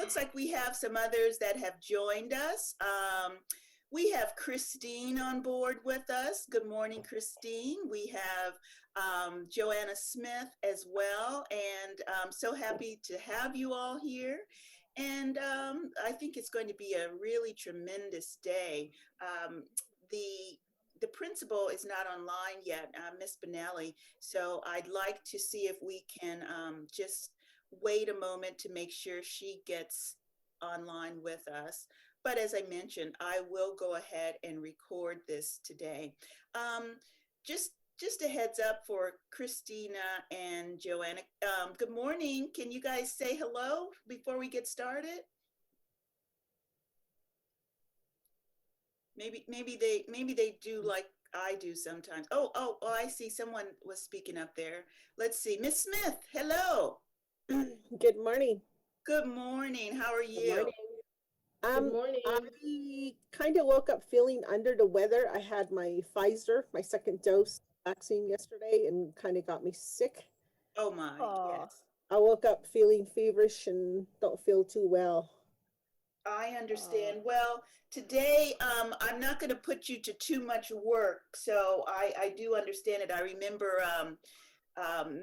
looks like we have some others that have joined us. We have Christine on board with us. Good morning, Christine. We have Joanna Smith as well, and I'm so happy to have you all here. And I think it's going to be a really tremendous day. Um, the the principal is not online yet, Miss Benelli. So I'd like to see if we can just wait a moment to make sure she gets online with us. But as I mentioned, I will go ahead and record this today. Um, just just a heads up for Christina and Joanna. Good morning. Can you guys say hello before we get started? Maybe they do like I do sometimes. Oh, I see someone was speaking up there. Let's see. Miss Smith, hello. Good morning. Good morning. How are Good you? morning. Good morning. I kind of woke up feeling under the weather. I had my Pfizer, my second dose vaccine yesterday, and kind of got me sick. Oh my, Uh, yes. I woke up feeling feverish and don't feel too well. I Uh, understand. Well, today I'm not going to put you to too much work, so I do understand it. I remember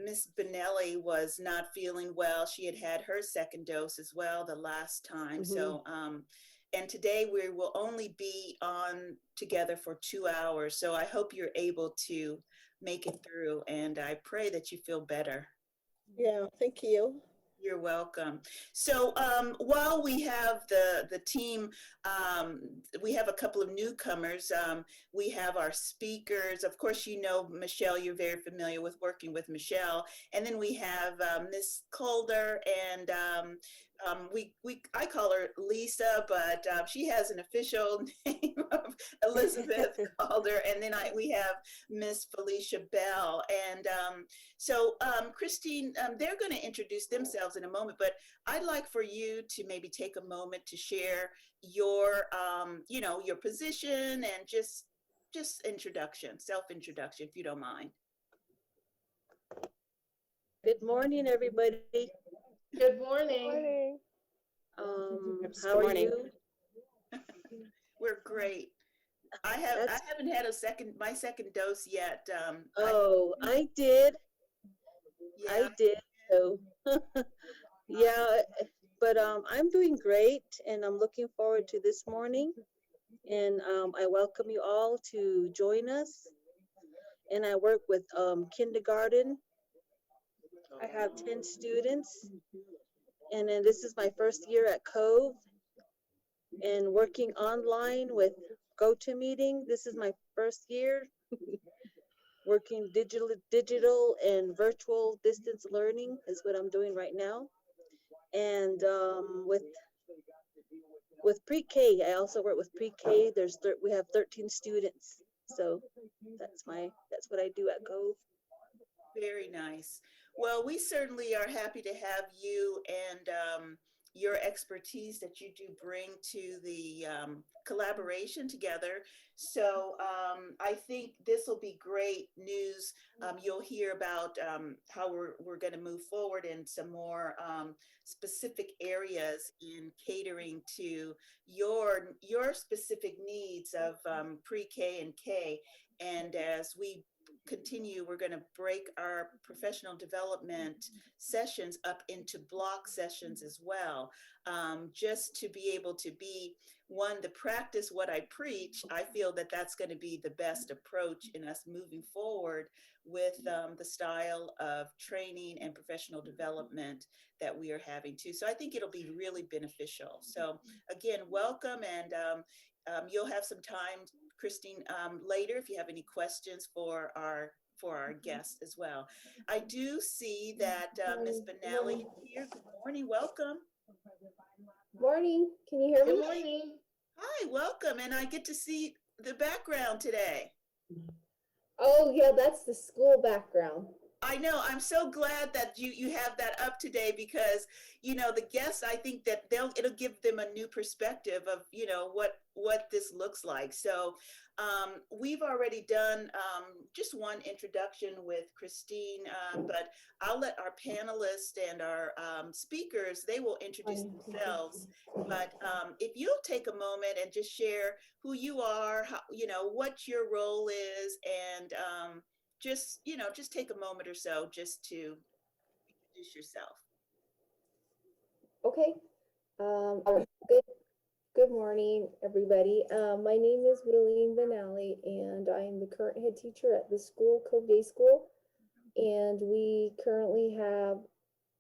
Miss Benelli was not feeling well. She had had her second dose as well the last time. mhm. So, and today we will only be on together for 2 hours. So I hope you're able to make it through, and I pray that you feel better. Yeah, thank you. You're welcome. So while we have the team, um, we have a couple of newcomers. We have our speakers. Of course, you know Michelle. You're very familiar with working with Michelle. And then we have Miss Calder, and we I call her Lisa, but she has an official name of Elizabeth Calder. And then we have Miss Felicia Bell, and Christine, they're going to introduce themselves in a moment, but I'd like for you to maybe take a moment to share your, your position and just introduction, self-introduction, if you don't mind. Good morning, everybody. Good Good morning. morning. Yes, How good are morning. you? We're great. I That's haven't had my second dose yet. oh, I did. Yeah. I did. So yeah, but I'm doing great, and I'm looking forward to this morning. And I welcome you all to join us. And I work with kindergarten. I have 10 students, and then this is my first year at Cove and working online with GoToMeeting. This is my first year working digital and virtual distance learning is what I'm doing right now. And with pre-K, I also work with pre-K. We have 13 students. So that's what I do at Cove. Very nice. Well, we certainly are happy to have you and your expertise that you do bring to the collaboration together. So I think this will be great news. You'll hear about how we're going to move forward in some more specific areas in catering to your specific needs of pre-K and K. And as we continue, we're going to break our professional development sessions up into block sessions as well, just to be able to be one to practice what I preach. I feel that that's going to be the best approach in us moving forward with the style of training and professional development that we are having too. So I think it'll be really beneficial. So again, welcome, and you'll have some time, Christine, later if you have any questions for our guests as well. I do see that Ms. Benelli is here. Good morning. Welcome. Morning. Can you hear Good me? morning. Hi, welcome. And I get to see the background today. Oh, yeah, that's the school background. I know. I'm so glad that you have that up today because the guests. I think that it'll give them a new perspective of what this looks like. So we've already done just one introduction with Christine, but I'll let our panelists and our speakers. They will introduce themselves. But if you'll take a moment and just share who you are, how, what your role is, and just take a moment or so just to introduce yourself. Okay. Good good morning, everybody. My name is Willeen Benally, and I'm the current head teacher at the school, Cove Day School. And we currently have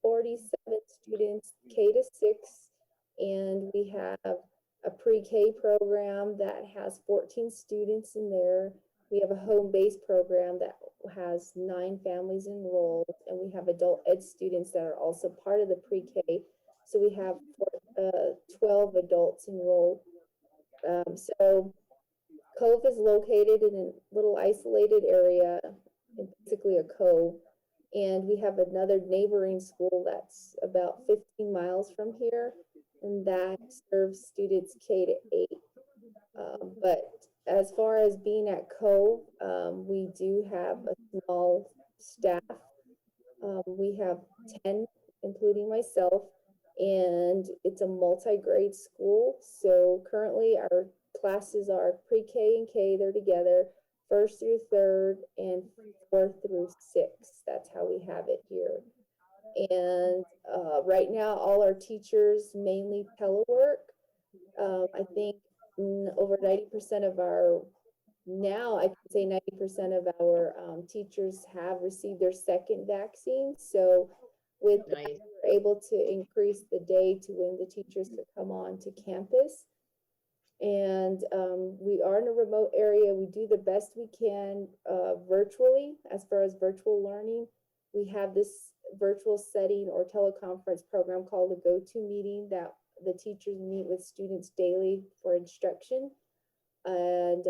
47 students, K to 6, and we have a pre-K program that has 14 students in there. We have a home-based program that has 9 families enrolled, and we have adult ed students that are also part of the pre-K. So we have 12 adults enrolled. So Cove is located in a little isolated area, basically a cove. And we have another neighboring school that's about 15 miles from here, and that serves students K to 8. But as far as being at Cove, we do have a small staff. We have 10, including myself, and it's a multi-grade school. So currently our classes are pre-K and K, they're together, first through third, and fourth through sixth. That's how we have it here. And right now, all our teachers mainly telework. I think over 90% of our, now I can say 90% of our teachers have received their second vaccine. So with that, we're able to increase the day to when the teachers could come on to campus. And we are in a remote area. We do the best we can virtually as far as virtual learning. We have this virtual setting or teleconference program called the GoToMeeting that the teachers meet with students daily for instruction. And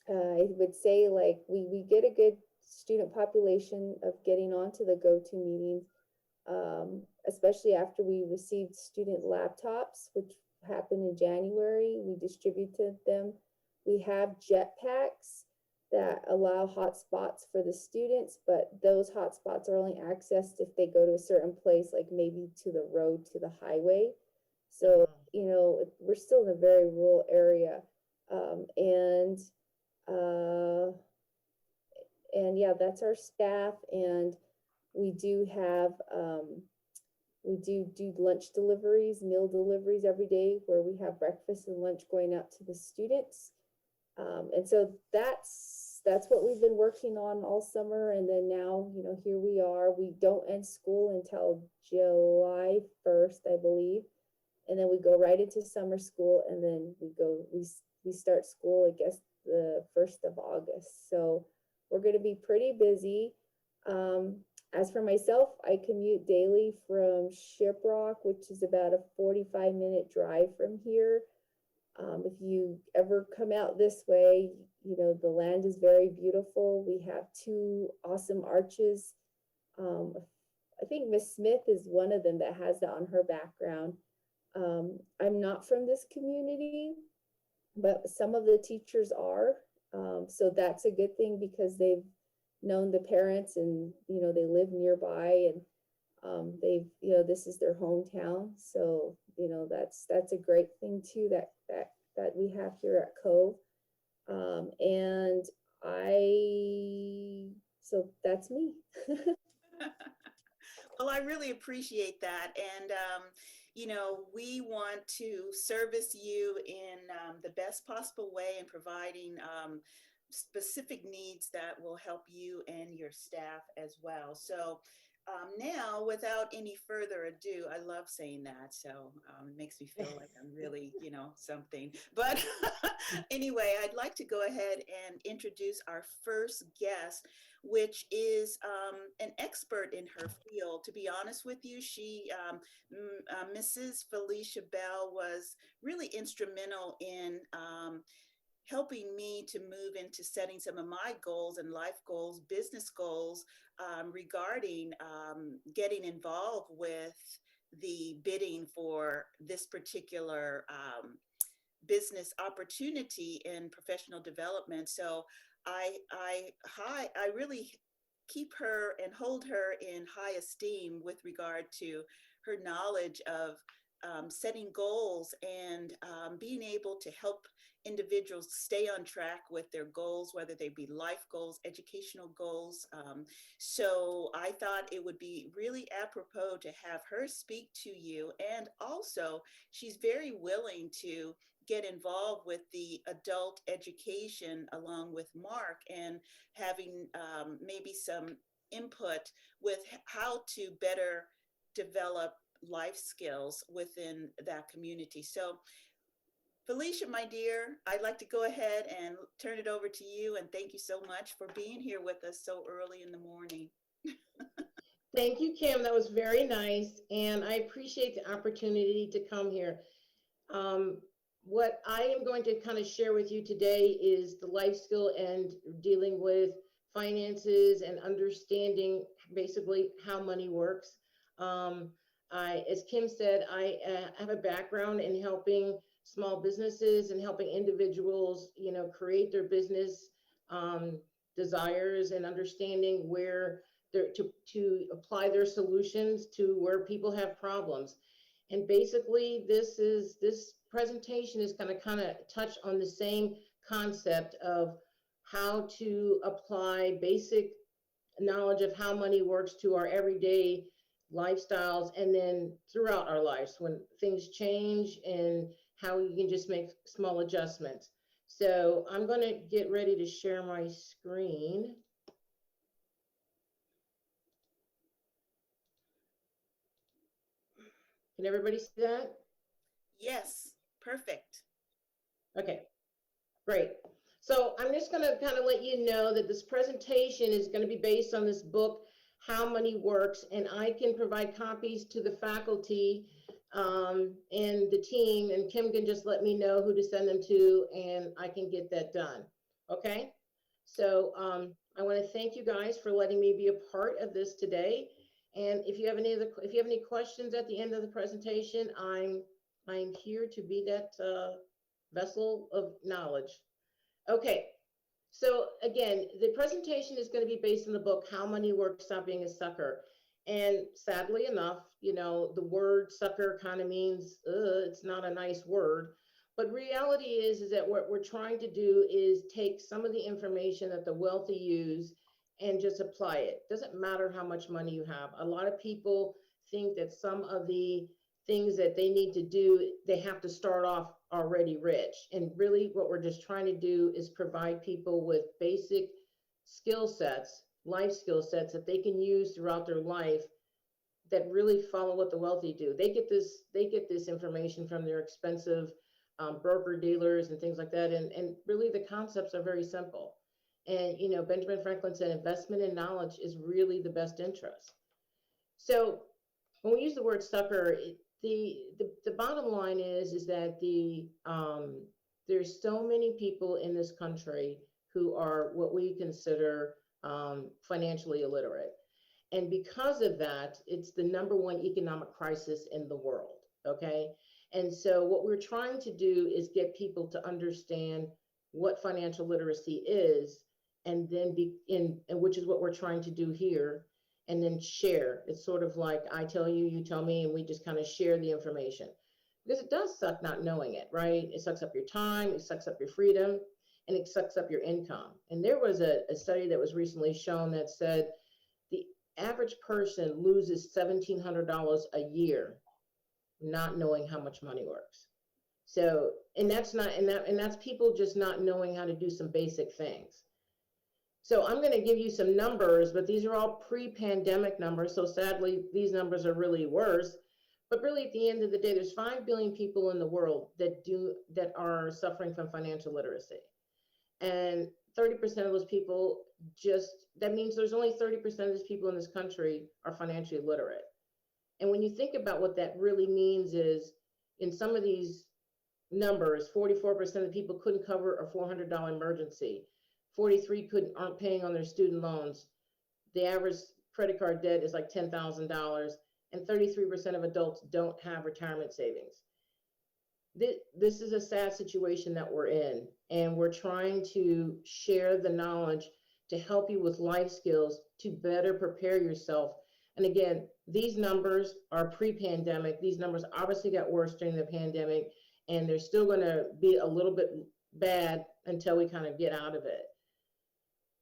I would say like we get a good student population of getting onto the GoToMeetings, especially after we received student laptops, which happened in January. We distributed them. We have jetpacks that allow hotspots for the students, but those hotspots are only accessed if they go to a certain place, like maybe to the road, to the highway. So, we're still in a very rural area. And yeah, that's our staff. And we do have, we do lunch deliveries, meal deliveries every day where we have breakfast and lunch going out to the students. And so that's what we've been working on all summer. And then now, here we are. We don't end school until July 1st, I believe. And then we go right into summer school, and then we start school, I guess, the 1st of August. So we're going to be pretty busy. As for myself, I commute daily from Shiprock, which is about a 45-minute drive from here. If you ever come out this way, the land is very beautiful. We have 2 awesome arches. I think Miss Smith is one of them that has that on her background. I'm not from this community, but some of the teachers are. So that's a good thing because they've known the parents and, they live nearby, and this is their hometown. So, that's a great thing too that we have here at Cove. And so that's me. Well, I really appreciate that. And, we want to service you in the best possible way in providing specific needs that will help you and your staff as well. So now, without any further ado, I love saying that. So it makes me feel like I'm really, something. But anyway, I'd like to go ahead and introduce our first guest, which is an expert in her field. To be honest with you, Mrs. Felicia Bell was really instrumental in helping me to move into setting some of my goals and life goals, business goals, regarding getting involved with the bidding for this particular business opportunity in professional development. So I really keep her and hold her in high esteem with regard to her knowledge of setting goals and being able to help individuals stay on track with their goals, whether they be life goals, educational goals. So I thought it would be really apropos to have her speak to you. And also, she's very willing to get involved with the adult education along with Mark and having maybe some input with how to better develop life skills within that community. So Felicia, my dear, I'd like to go ahead and turn it over to you, and thank you so much for being here with us so early in the morning. Thank you, Kim. That was very nice, and I appreciate the opportunity to come here. What I am going to kind of share with you today is the life skill and dealing with finances and understanding basically how money works. As Kim said, I have a background in helping small businesses and helping individuals, create their business desires and understanding where they're to apply their solutions to where people have problems. And basically, this presentation is going to kind of touch on the same concept of how to apply basic knowledge of how money works to our everyday lifestyles and then throughout our lives when things change and how we can just make small adjustments. So I'm going to get ready to share my screen. Can everybody see that? Yes, perfect. Okay, great. So I'm just going to kind of let you know that this presentation is going to be based on this book, How Money Works, and I can provide copies to the faculty and the team, and Kim can just let me know who to send them to, and I can get that done. Okay, so I want to thank you guys for letting me be a part of this today. And if you have any questions at the end of the presentation, I'm here to be that vessel of knowledge. Okay, so again, the presentation is going to be based on the book, How Money Works, Stop Being a Sucker. And sadly enough, the word sucker kind of means, it's not a nice word. But reality is that what we're trying to do is take some of the information that the wealthy use and just apply it. Doesn't matter how much money you have. A lot of people think that some of the things that they need to do, they have to start off already rich. And really what we're just trying to do is provide people with basic skill sets, life skill sets that they can use throughout their life that really follow what the wealthy do. They get this information from their expensive broker dealers and things like that. And really the concepts are very simple. And, Benjamin Franklin said, investment in knowledge is really the best interest. So when we use the word sucker, the bottom line is that there's so many people in this country who are what we consider financially illiterate. And because of that, it's the #1 economic crisis in the world, okay? And so what we're trying to do is get people to understand what financial literacy is, and then and which is what we're trying to do here, and then share. It's sort of like I tell you, you tell me, and we just kind of share the information. Because it does suck not knowing it, right? It sucks up your time, it sucks up your freedom, and it sucks up your income. And there was a study that was recently shown that said the average person loses $1,700 a year not knowing how much money works. So, and that's people just not knowing how to do some basic things. So I'm going to give you some numbers, but these are all pre-pandemic numbers. So sadly, these numbers are really worse. But really, at the end of the day, there's 5 billion people in the world that are suffering from financial literacy. And 30% of those people that means there's only 30% of these people in this country are financially literate. And when you think about what that really means is in some of these numbers, 44% of the people couldn't cover a $400 emergency. 43 aren't paying on their student loans. The average credit card debt is like $10,000, and 33% of adults don't have retirement savings. This is a sad situation that we're in, and we're trying to share the knowledge to help you with life skills to better prepare yourself. And again, these numbers are pre-pandemic. These numbers obviously got worse during the pandemic, and they're still going to be a little bit bad until we kind of get out of it.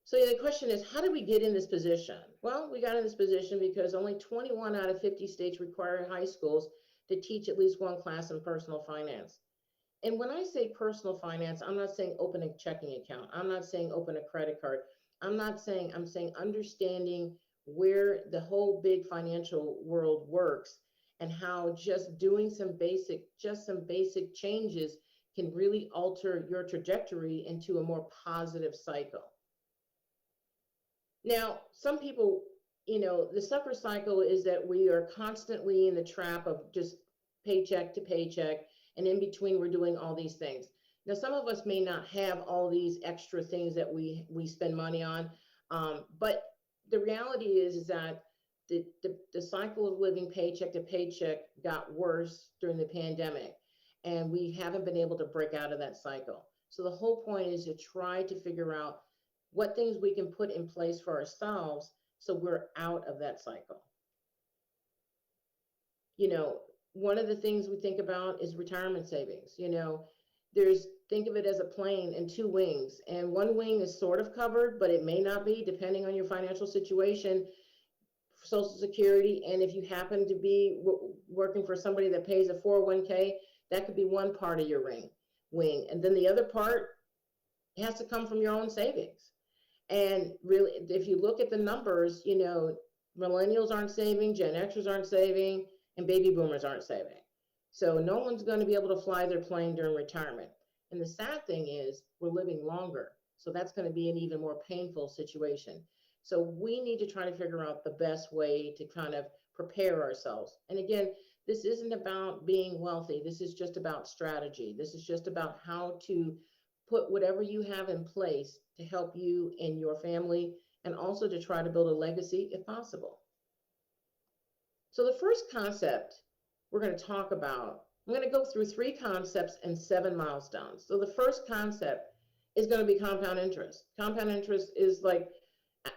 So the question is, how did we get in this position? Well, we got in this position because only 21 out of 50 states require high schools to teach at least one class in personal finance. And when I say personal finance, I'm not saying open a checking account. I'm not saying open a credit card. I'm saying understanding where the whole big financial world works and how just doing some basic changes can really alter your trajectory into a more positive cycle. Now, some people, the sucker cycle is that we are constantly in the trap of just paycheck to paycheck, and in between we're doing all these things. Now, some of us may not have all these extra things that we spend money on, but the reality is that the cycle of living paycheck to paycheck got worse during the pandemic, and we haven't been able to break out of that cycle. So the whole point is to try to figure out what things we can put in place for ourselves so we're out of that cycle. One of the things we think about is retirement savings. Think of it as a plane and two wings, and one wing is sort of covered, but it may not be, depending on your financial situation, Social Security. And if you happen to be working for somebody that pays a 401k, that could be one part of your wing. And then the other part has to come from your own savings. And really, if you look at the numbers, millennials aren't saving, Gen Xers aren't saving, and baby boomers aren't saving. So no one's going to be able to fly their plane during retirement. And the sad thing is we're living longer. So that's going to be an even more painful situation. So we need to try to figure out the best way to kind of prepare ourselves. And again, this isn't about being wealthy. This is just about strategy. This is just about how to put whatever you have in place to help you and your family, and also to try to build a legacy if possible. So the first concept we're going to talk about, I'm going to go through 3 concepts and 7 milestones. So the first concept is going to be compound interest. Compound interest is, like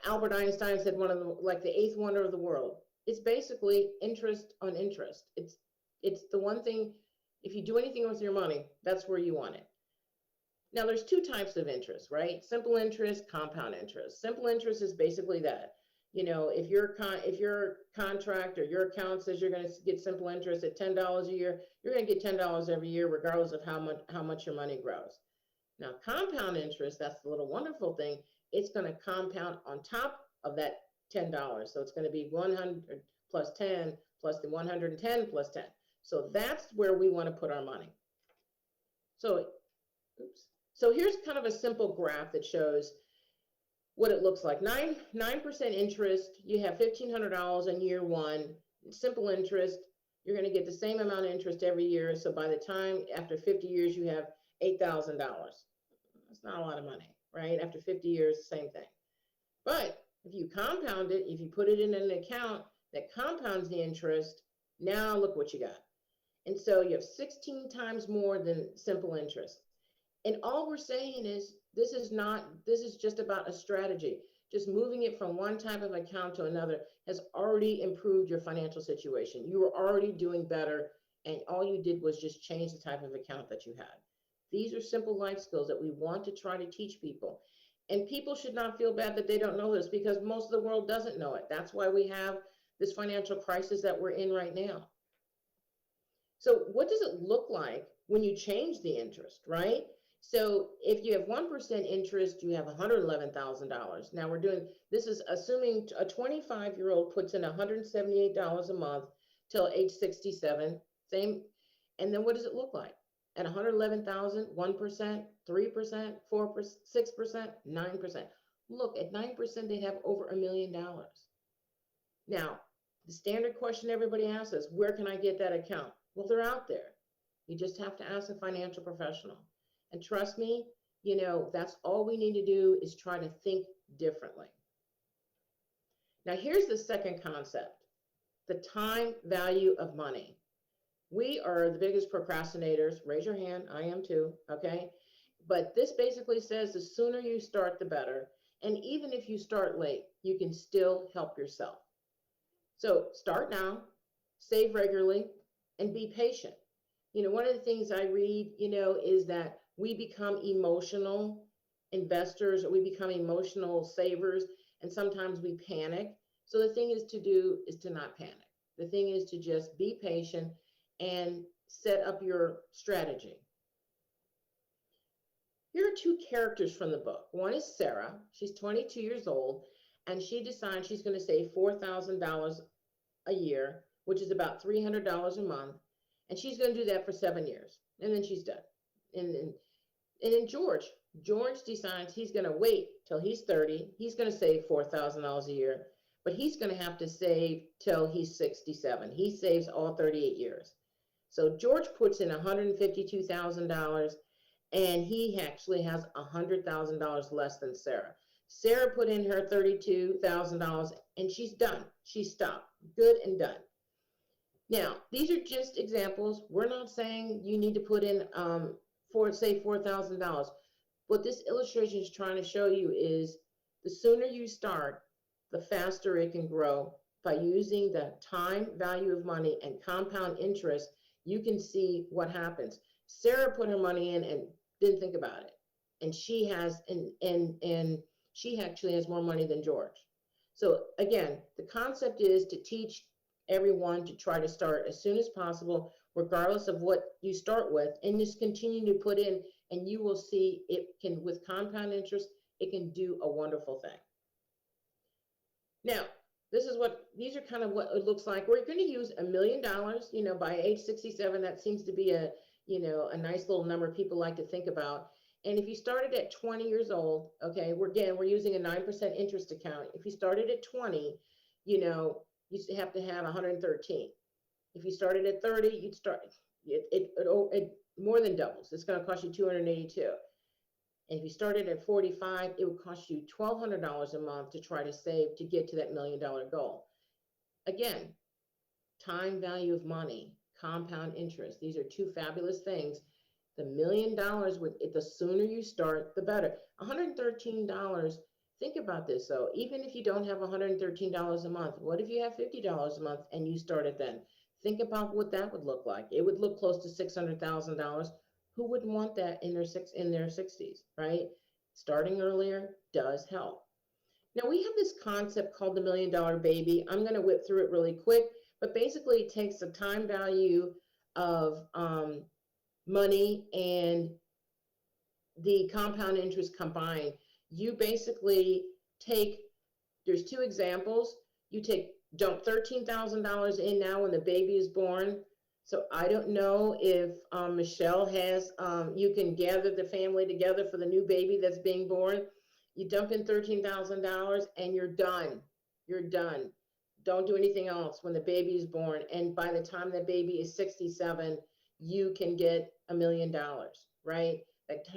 Albert Einstein said, the 8th wonder of the world. It's basically interest on interest. It's the one thing, if you do anything with your money, that's where you want it. Now, there's 2 types of interest, right? Simple interest, compound interest. Simple interest is basically that. If your contract or your account says you're going to get simple interest at $10 a year, you're going to get $10 every year, regardless of how much your money grows. Now, compound interest, that's the little wonderful thing. It's going to compound on top of that $10. So it's going to be 100 plus 10 plus the 110 plus 10. So that's where we want to put our money. So here's kind of a simple graph that shows what it looks like. 9% interest, you have $1,500 in year 1. Simple interest, you're going to get the same amount of interest every year. So by the time, after 50 years, you have $8,000. That's not a lot of money, right? After 50 years, same thing. But if you compound it, if you put it in an account that compounds the interest, now look what you got. And so you have 16 times more than simple interest. And all we're saying is, this is just about a strategy. Just moving it from one type of account to another has already improved your financial situation. You were already doing better, and all you did was just change the type of account that you had. These are simple life skills that we want to try to teach people. And people should not feel bad that they don't know this, because most of the world doesn't know it. That's why we have this financial crisis that we're in right now. So what does it look like when you change the interest, right? So if you have 1% interest, you have $111,000. Now this is assuming a 25-year-old puts in $178 a month till age 67, same. And then what does it look like? At 111,000, 1%, 3%, 4%, 6%, 9%. Look, at 9%, they'd have over $1 million. Now, the standard question everybody asks is, where can I get that account? Well, they're out there. You just have to ask a financial professional. And trust me, you know, that's all we need to do is try to think differently. Now, here's the second concept, the time value of money. We are the biggest procrastinators. Raise your hand. I am too. Okay. But this basically says the sooner you start, the better. And even if you start late, you can still help yourself. So start now, save regularly, and be patient. You know, one of the things I read, you know, is that we become emotional investors, or we become emotional savers, and sometimes we panic. So the thing is to do is to not panic. The thing is to just be patient and set up your strategy. Here are two characters from the book. One is Sarah. She's 22 years old, and she decides she's going to save $4,000 a year, which is about $300 a month, and she's going to do that for 7 years, and then she's done. And then George decides he's going to wait till he's 30. He's going to save $4,000 a year, but he's going to have to save till he's 67. He saves all 38 years. So George puts in $152,000, and he actually has $100,000 less than Sarah. Sarah put in her $32,000, and she's done. She stopped. Good and done. Now, these are just examples. We're not saying you need to put in, say, $4,000. What this illustration is trying to show you is the sooner you start, the faster it can grow. By using the time value of money and compound interest, you can see what happens. Sarah put her money in and didn't think about it. And she has, and she actually has more money than George. So again, the concept is to teach everyone to try to start as soon as possible, regardless of what you start with, and just continue to put in, and you will see it can, with compound interest, it can do a wonderful thing. Now, these are kind of what it looks like. We're going to use $1 million, you know, by age 67. That seems to be a, you know, a nice little number people like to think about. And if you started at 20 years old, okay, we're using a 9% interest account. If you started at 20, you know, you have to have 113. If you started at 30, you'd start, it more than doubles. It's going to cost you 282. And if you started at 45, it would cost you $1,200 a month to try to save to get to that $1 million goal. Again, time value of money, compound interest. These are two fabulous things. The $1 million, with it, the sooner you start, the better. $113. Think about this though. Even if you don't have $113 a month, what if you have $50 a month and you started then? Think about what that would look like. It would look close to $600,000. Who wouldn't want that in their 60s, right? Starting earlier does help. Now we have this concept called the $1 million baby. I'm going to whip through it really quick, but basically it takes the time value of money and the compound interest combined. You basically take, there's two examples. You dump $13,000 in now when the baby is born. So I don't know if Michelle has, you can gather the family together for the new baby that's being born. You dump in $13,000 and you're done. You're done. Don't do anything else when the baby is born. And by the time the baby is 67, you can get $1 million, right?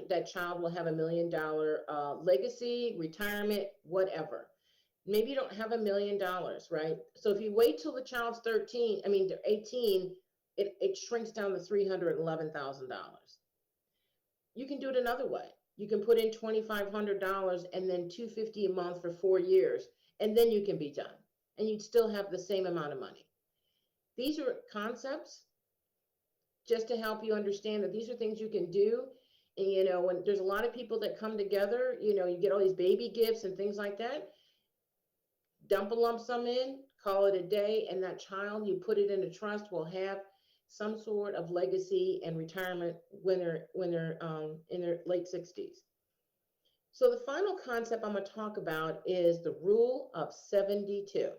That child will have $1 million legacy, retirement, whatever. Maybe you don't have $1 million, right? So if you wait till the child's 18, it shrinks down to $311,000. You can do it another way. You can put in $2,500 and then $250 a month for 4 years, and then you can be done, and you'd still have the same amount of money. These are concepts just to help you understand that these are things you can do. And, you know, when there's a lot of people that come together, you know, you get all these baby gifts and things like that. Dump a lump sum in, call it a day, and that child, you put it in a trust, will have some sort of legacy and retirement when they're in their late 60s. So the final concept I'm going to talk about is the rule of 72.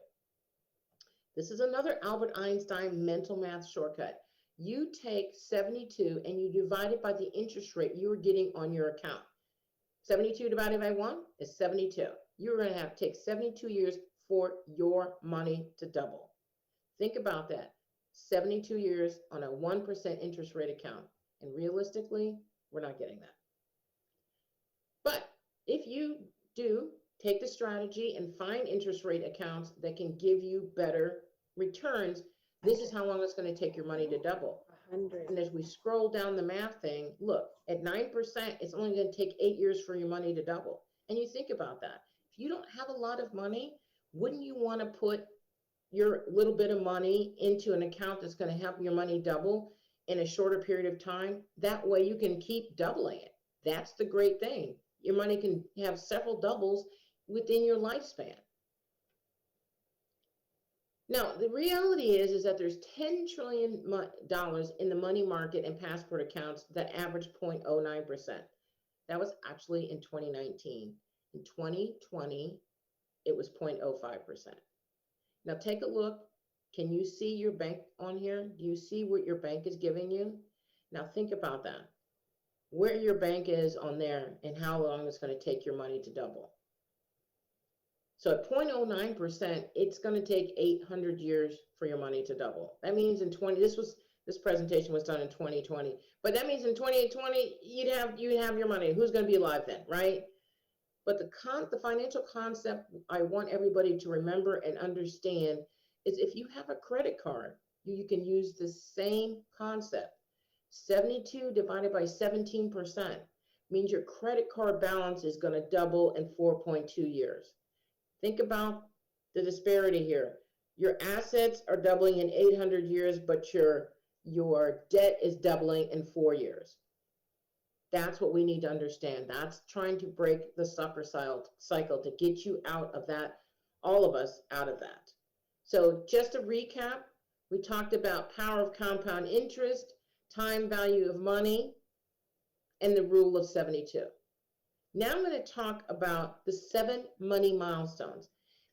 This is another Albert Einstein mental math shortcut. You take 72 and you divide it by the interest rate you are getting on your account. 72 divided by 1 is 72. You're going to have to take 72 years for your money to double. Think about that. 72 years on a 1% interest rate account. And realistically, we're not getting that. But if you do take the strategy and find interest rate accounts that can give you better returns, this is how long it's going to take your money to double. 100. And as we scroll down the math thing, look, at 9%, it's only going to take 8 years for your money to double. And you think about that. If you don't have a lot of money, wouldn't you want to put your little bit of money into an account that's going to help your money double in a shorter period of time? That way you can keep doubling it. That's the great thing. Your money can have several doubles within your lifespan. Now, the reality is that there's $10 trillion in the money market and passport accounts that average 0.09%. That was actually in 2019. In 2020, it was 0.05%. Now take a look. Can you see your bank on here? Do you see what your bank is giving you? Now think about that. Where your bank is on there and how long it's going to take your money to double. So at 0.09%, it's going to take 800 years for your money to double. That means this presentation was done in 2020, but that means in 2020 you'd have your money. Who's going to be alive then, right? But the financial concept I want everybody to remember and understand is if you have a credit card, you can use the same concept. 72 divided by 17% means your credit card balance is going to double in 4.2 years. Think about the disparity here. Your assets are doubling in 800 years, but your debt is doubling in 4 years. That's what we need to understand. That's trying to break the sucker cycle to get you out of that, all of us out of that. So just to recap, we talked about power of compound interest, time value of money, and the rule of 72. Now I'm going to talk about the 7 money milestones.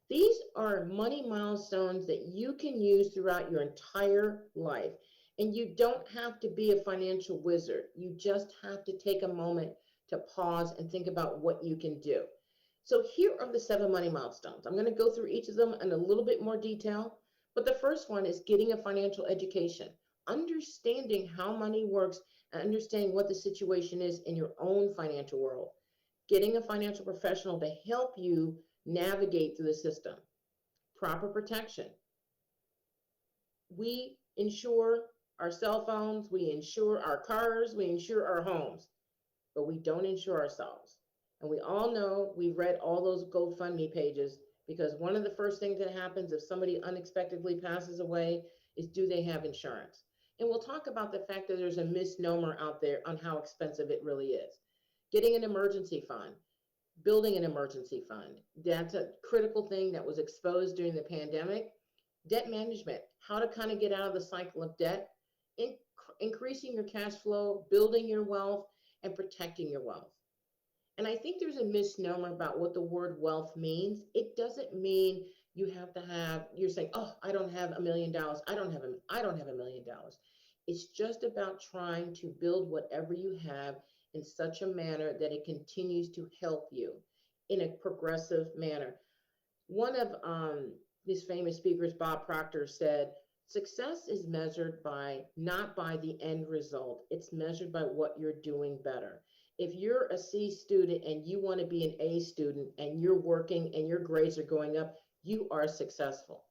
These are money milestones that you can use throughout your entire life. And you don't have to be a financial wizard. You just have to take a moment to pause and think about what you can do. So here are the 7 money milestones. I'm going to go through each of them in a little bit more detail. But the first one is getting a financial education, understanding how money works and understanding what the situation is in your own financial world. Getting a financial professional to help you navigate through the system. Proper protection. We insure our cell phones, we insure our cars, we insure our homes, but we don't insure ourselves. And we all know, we've read all those GoFundMe pages, because one of the first things that happens if somebody unexpectedly passes away is, do they have insurance? And we'll talk about the fact that there's a misnomer out there on how expensive it really is. Getting an emergency fund, building an emergency fund. That's a critical thing that was exposed during the pandemic. Debt management, how to kind of get out of the cycle of debt, increasing your cash flow, building your wealth, and protecting your wealth. And I think there's a misnomer about what the word wealth means. It doesn't mean you have to have, you're saying, oh, I don't have $1 million. I don't have $1 million. It's just about trying to build whatever you have in such a manner that it continues to help you in a progressive manner. One of these famous speakers, Bob Proctor, said, success is measured not by the end result. It's measured by what you're doing better. If you're a C student and you want to be an A student and you're working and your grades are going up, you are successful.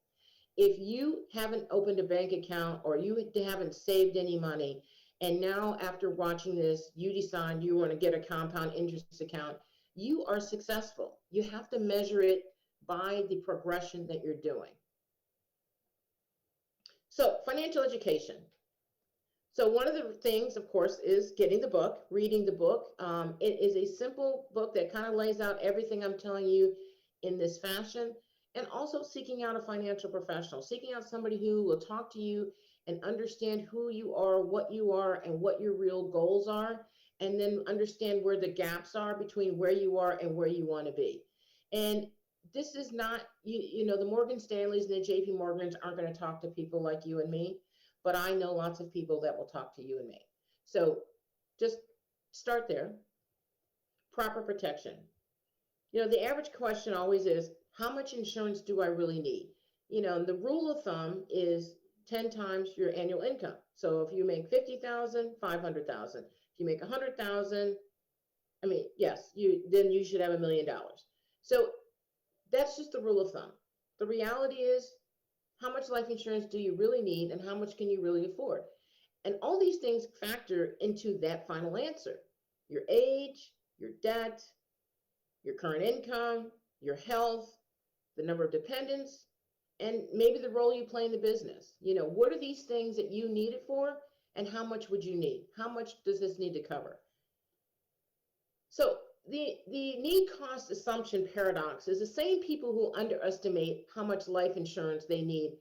If you haven't opened a bank account or you haven't saved any money, and now after watching this, you decide you want to get a compound interest account, you are successful. You have to measure it by the progression that you're doing. So financial education. So one of the things, of course, is getting the book, reading the book. It is a simple book that kind of lays out everything I'm telling you in this fashion, and also seeking out a financial professional, seeking out somebody who will talk to you and understand who you are, and what your real goals are, and then understand where the gaps are between where you are and where you want to be. And this is not, you know, the Morgan Stanleys and the JP Morgans aren't going to talk to people like you and me, but I know lots of people that will talk to you and me. So just start there. Proper protection. You know, the average question always is, how much insurance do I really need? You know, the rule of thumb is 10 times your annual income. So if you make 50,000, 500,000. If you make 100,000, I mean, yes, then you should have $1 million. So that's just the rule of thumb. The reality is, how much life insurance do you really need and how much can you really afford? And all these things factor into that final answer. Your age, your debt, your current income, your health, the number of dependents, and maybe the role you play in the business. What are these things that you need it for, and how much would you need? How much does this need to cover? So the need cost assumption paradox is the same people who underestimate how much life insurance they need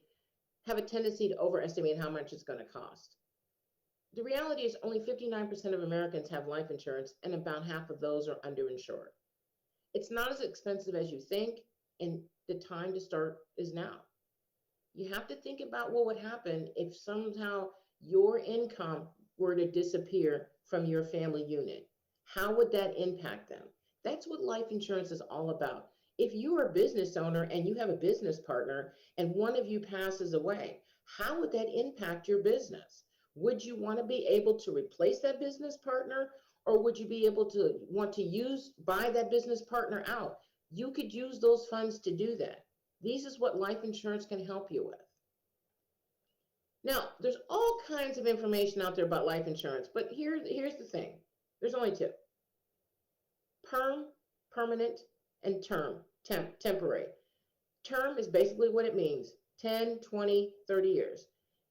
have a tendency to overestimate how much it's going to cost. The reality is only 59% of Americans have life insurance, and about half of those are underinsured. It's not as expensive as you think, and the time to start is now. You have to think about what would happen if somehow your income were to disappear from your family unit. How would that impact them? That's what life insurance is all about. If you are a business owner and you have a business partner and one of you passes away, how would that impact your business? Would you want to be able to replace that business partner, or would you be able to want to buy that business partner out? You could use those funds to do that. This is what life insurance can help you with. Now, there's all kinds of information out there about life insurance, but here's the thing. There's only two: permanent, and temporary. Term is basically what it means: 10, 20, 30 years.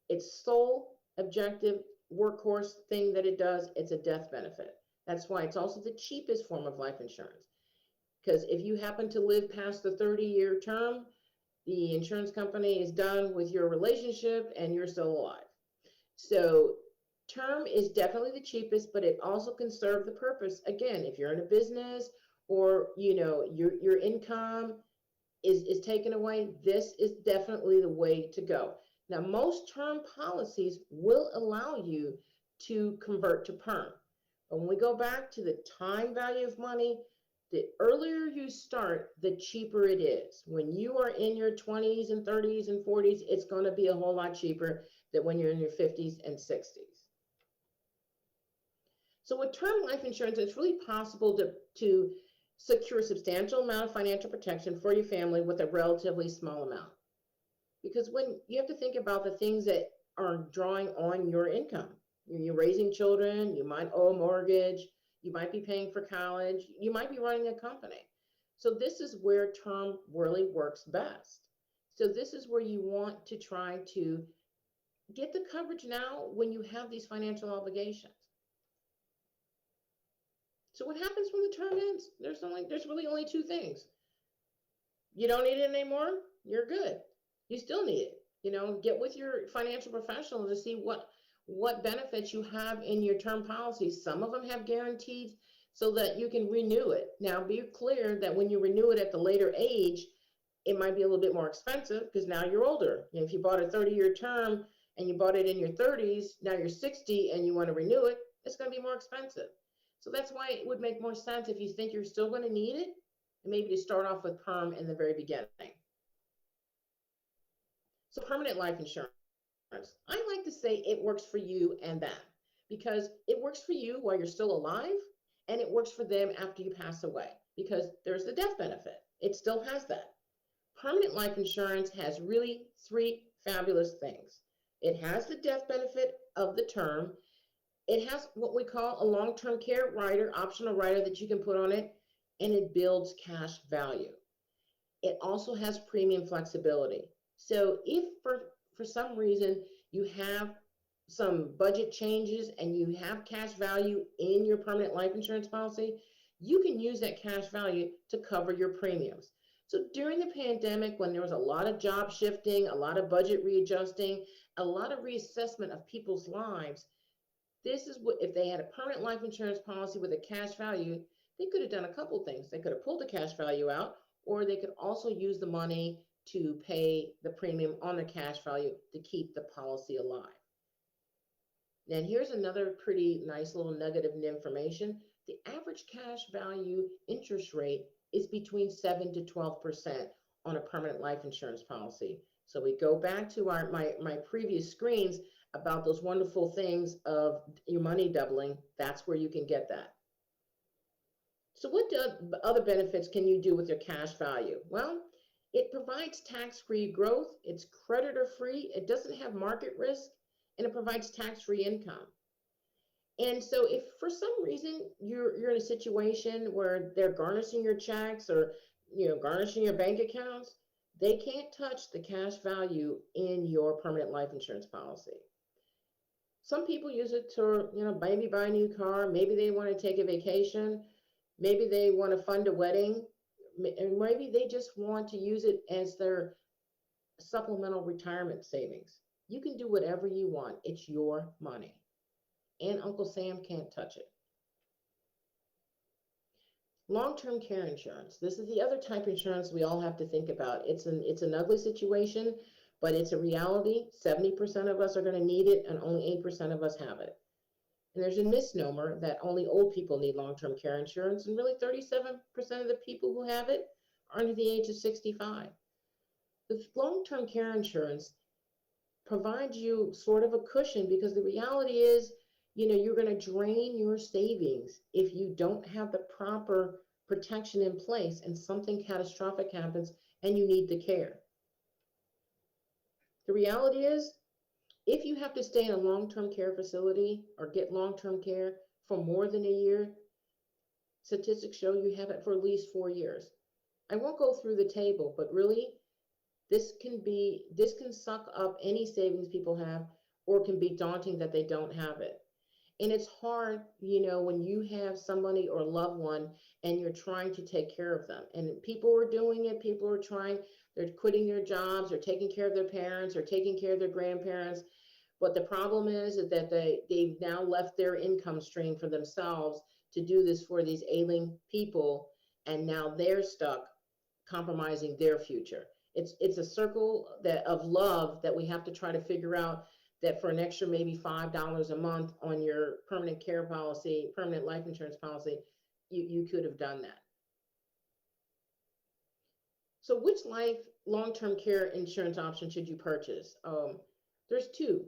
Its sole objective workhorse thing that it does, it's a death benefit. That's why it's also the cheapest form of life insurance. Because if you happen to live past the 30-year term, the insurance company is done with your relationship and you're still alive. So term is definitely the cheapest, but it also can serve the purpose. Again, if you're in a business or your income is taken away, this is definitely the way to go. Now, most term policies will allow you to convert to perm. But when we go back to the time value of money, the earlier you start, the cheaper it is. When you are in your 20s and 30s and 40s, it's going to be a whole lot cheaper than when you're in your 50s and 60s. So with term life insurance, it's really possible to secure a substantial amount of financial protection for your family with a relatively small amount. Because when you have to think about the things that are drawing on your income, you're raising children, you might owe a mortgage, you might be paying for college, you might be running a company. So this is where term really works best. So this is where you want to try to get the coverage now when you have these financial obligations. So what happens when the term ends? There's really only two things. You don't need it anymore, you're good. You still need it. Get with your financial professional to see what benefits you have in your term policies. Some of them have guaranteed so that you can renew it. Now, be clear that when you renew it at the later age, it might be a little bit more expensive because now you're older. If you bought a 30-year term and you bought it in your 30s, now you're 60 and you want to renew it, it's going to be more expensive. So that's why it would make more sense if you think you're still going to need it, and maybe to start off with perm in the very beginning. So permanent life insurance, I like to say it works for you and them, because it works for you while you're still alive, and it works for them after you pass away, because there's the death benefit. It still has that. Permanent life insurance has really three fabulous things. It has the death benefit of the term. It has what we call a long-term care rider, optional rider that you can put on it, and it builds cash value. It also has premium flexibility. So if for some reason you have some budget changes and you have cash value in your permanent life insurance policy, you can use that cash value to cover your premiums. So during the pandemic, when there was a lot of job shifting, a lot of budget readjusting, a lot of reassessment of people's lives, this is what, if they had a permanent life insurance policy with a cash value, they could have done a couple things. They could have pulled the cash value out, or they could also use the money to pay the premium on the cash value to keep the policy alive. And here's another pretty nice little nugget of information. The average cash value interest rate is between 7 to 12% on a permanent life insurance policy. So we go back to my previous screens about those wonderful things of your money doubling. That's where you can get that. So what other benefits can you do with your cash value? Well, it provides tax-free growth, it's creditor-free, it doesn't have market risk, and it provides tax-free income. And so if for some reason you're in a situation where they're garnishing your checks or garnishing your bank accounts, they can't touch the cash value in your permanent life insurance policy. Some people use it to, maybe buy a new car, maybe they want to take a vacation, maybe they want to fund a wedding, and maybe they just want to use it as their supplemental retirement savings. You can do whatever you want. It's your money. And Uncle Sam can't touch it. Long-term care insurance. This is the other type of insurance we all have to think about. It's an ugly situation, but it's a reality. 70% of us are going to need it, and only 8% of us have it. And there's a misnomer that only old people need long-term care insurance, and really 37% of the people who have it are under the age of 65. The long-term care insurance provides you sort of a cushion, because the reality is, you're going to drain your savings if you don't have the proper protection in place and something catastrophic happens and you need the care. The reality is, if you have to stay in a long-term care facility or get long-term care for more than a year, statistics show you have it for at least 4 years. I won't go through the table, but really, this can suck up any savings people have, or can be daunting that they don't have it. And it's hard, when you have somebody or a loved one and you're trying to take care of them. And people are doing it, people are trying, they're quitting their jobs, or taking care of their parents, or taking care of their grandparents. But the problem is that they've now left their income stream for themselves to do this for these ailing people, and now they're stuck compromising their future. It's a circle of love that we have to try to figure out, that for an extra maybe $5 a month on your permanent care policy, permanent life insurance policy, you could have done that. So which long-term care insurance option should you purchase? There's two.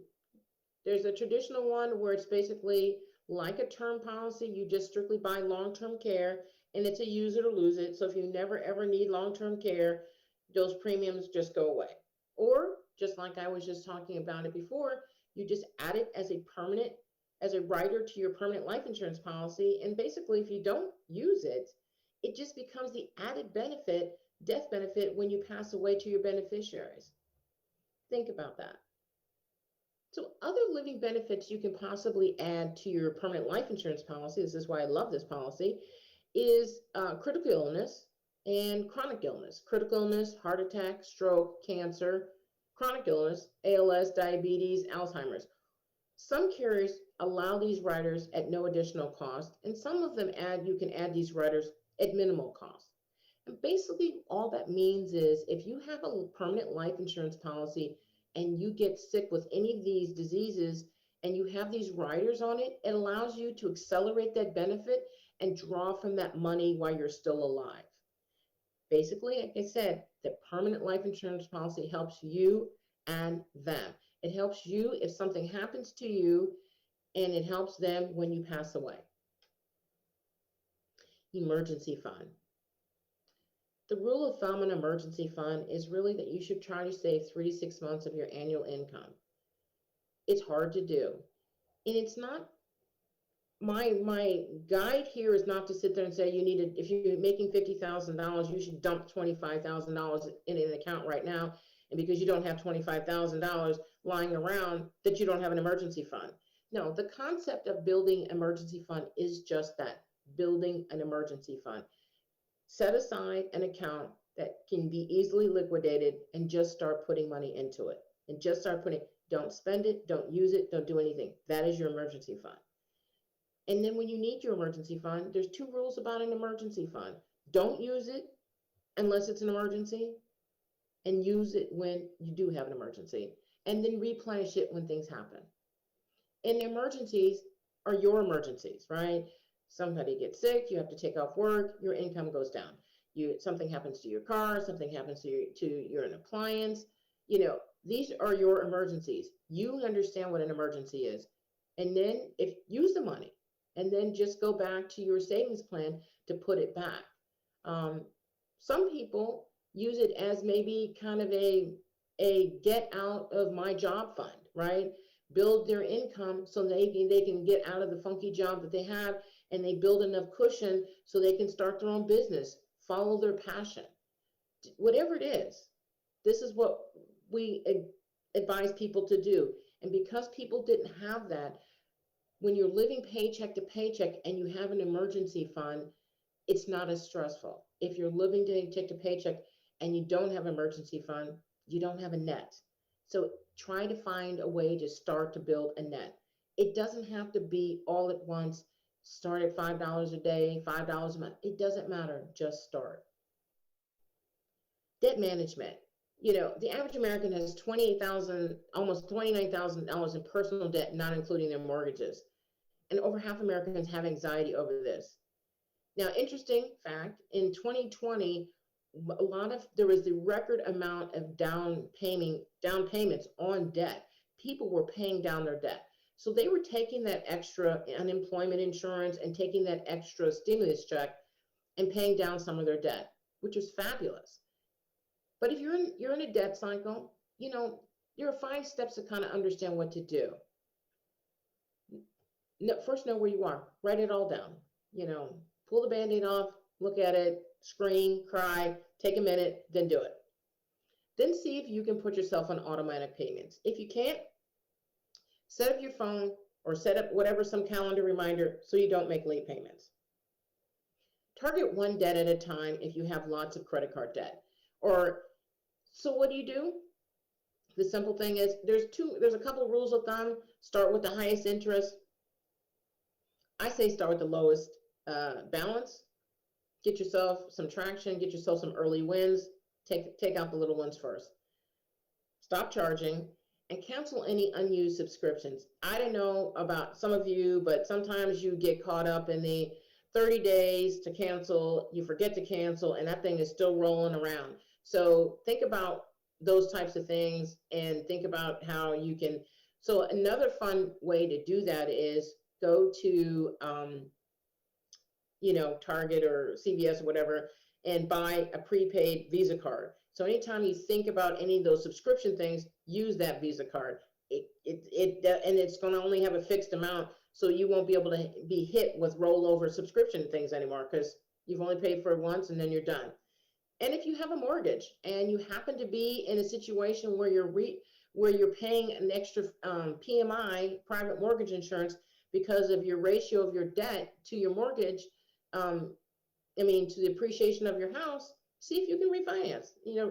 There's a traditional one where it's basically like a term policy. You just strictly buy long-term care, and it's a use it or lose it. So if you never ever need long-term care, those premiums just go away. Or just like I was just talking about it before, you just add it as a rider to your permanent life insurance policy. And basically, if you don't use it, it just becomes the added benefit, death benefit, when you pass away to your beneficiaries. Think about that. So other living benefits you can possibly add to your permanent life insurance policy, this is why I love this policy, is critical illness and chronic illness. Critical illness, heart attack, stroke, cancer. Chronic illness, ALS, diabetes, Alzheimer's. Some carriers allow these riders at no additional cost, and some of them you can add these riders at minimal cost. And basically all that means is, if you have a permanent life insurance policy and you get sick with any of these diseases and you have these riders on it, it allows you to accelerate that benefit and draw from that money while you're still alive. Basically, like I said, the permanent life insurance policy helps you and them. It helps you if something happens to you, and it helps them when you pass away. Emergency fund. The rule of thumb in emergency fund is really that you should try to save 3 to 6 months of your annual income. It's hard to do. And it's not, my guide here is not to sit there and say if you're making $50,000, you should dump $25,000 in an account right now. And because you don't have $25,000 lying around, that you don't have an emergency fund. No, the concept of building emergency fund is just that, building an emergency fund. Set aside an account that can be easily liquidated and just start putting money into it. And just start don't spend it, don't use it, don't do anything. That is your emergency fund. And then when you need your emergency fund, there's 2 rules about an emergency fund. Don't use it unless it's an emergency, and use it when you do have an emergency, and then replenish it when things happen. And emergencies are your emergencies, right? Somebody gets sick, you have to take off work, your income goes down. Something happens to your car, something happens to your an appliance, These are your emergencies. You understand what an emergency is. And then if use the money and then just go back to your savings plan to put it back. Some people use it as maybe kind of a get out of my job fund, right? Build their income so they can get out of the funky job that they have, and they build enough cushion so they can start their own business, follow their passion. Whatever it is, this is what we advise people to do. And because people didn't have that, when you're living paycheck to paycheck and you have an emergency fund, it's not as stressful. If you're living paycheck to paycheck and you don't have an emergency fund, you don't have a net. So try to find a way to start to build a net. It doesn't have to be all at once. Start at $5 a day, $5 a month. It doesn't matter. Just start. Debt management. The average American has $28,000, almost $29,000 in personal debt, not including their mortgages. And over half Americans have anxiety over this. Now, interesting fact, in 2020, there was the record amount of down payments on debt. People were paying down their debt. So they were taking that extra unemployment insurance and taking that extra stimulus check and paying down some of their debt, which was fabulous. But if you're in a debt cycle, there are 5 steps to kind of understand what to do. First, know where you are. Write it all down. Pull the Band-Aid off, look at it, scream, cry, take a minute, then do it. Then see if you can put yourself on automatic payments. If you can't, set up your phone or set up some calendar reminder so you don't make late payments. Target one debt at a time if you have lots of credit card debt. So what do? The simple thing is there's a couple of rules of thumb. Start with the highest interest. I say start with the lowest balance. Get yourself some traction, get yourself some early wins. Take out the little ones first. Stop charging and cancel any unused subscriptions. I don't know about some of you, but sometimes you get caught up in the 30 days to cancel, you forget to cancel, and that thing is still rolling around. So think about those types of things and think about how you can. So another fun way to do that is go to, Target or CVS or whatever, and buy a prepaid Visa card. So anytime you think about any of those subscription things, use that Visa card. And it's going to only have a fixed amount, so you won't be able to be hit with rollover subscription things anymore because you've only paid for it once and then you're done. And if you have a mortgage and you happen to be in a situation where you're paying an extra PMI, private mortgage insurance, because of your ratio of your debt to your mortgage, to the appreciation of your house, see if you can refinance.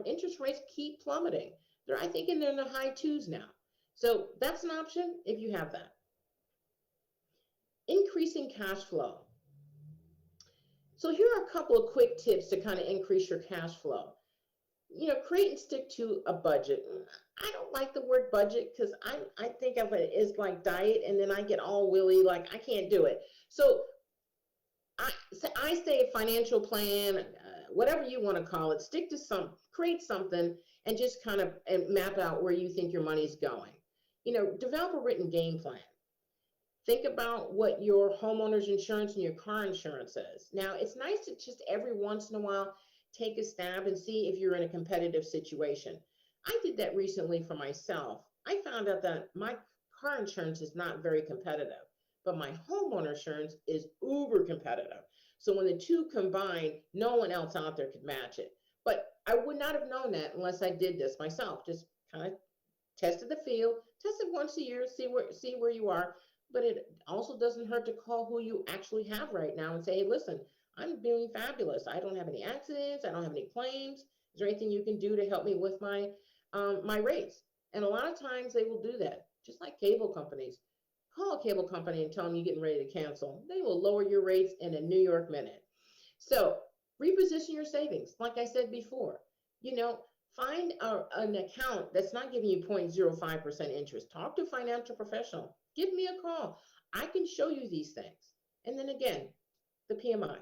Interest rates keep plummeting. I think they're in the high 2s now. So that's an option if you have that. Increasing cash flow. So here are a couple of quick tips to kind of increase your cash flow. Create and stick to a budget. I don't like the word budget because I think of it as like diet, and then I get all willy, like I can't do it. So I say a financial plan, whatever you want to call it, create something and just kind of map out where you think your money's going. Develop a written game plan. Think about what your homeowner's insurance and your car insurance is. Now, it's nice to just every once in a while take a stab and see if you're in a competitive situation. I did that recently for myself. I found out that my car insurance is not very competitive, but my homeowner insurance is uber competitive. So when the two combine, no one else out there could match it. But I would not have known that unless I did this myself. Just kind of tested the field, test it once a year, see where you are. But it also doesn't hurt to call who you actually have right now and say, hey, listen, I'm doing fabulous. I don't have any accidents. I don't have any claims. Is there anything you can do to help me with my rates? And a lot of times they will do that, just like cable companies. Call a cable company and tell them you're getting ready to cancel. They will lower your rates in a New York minute. So reposition your savings. Like I said before, find an account that's not giving you 0.05% interest. Talk to a financial professional. Give me a call. I can show you these things. And then again, the PMI.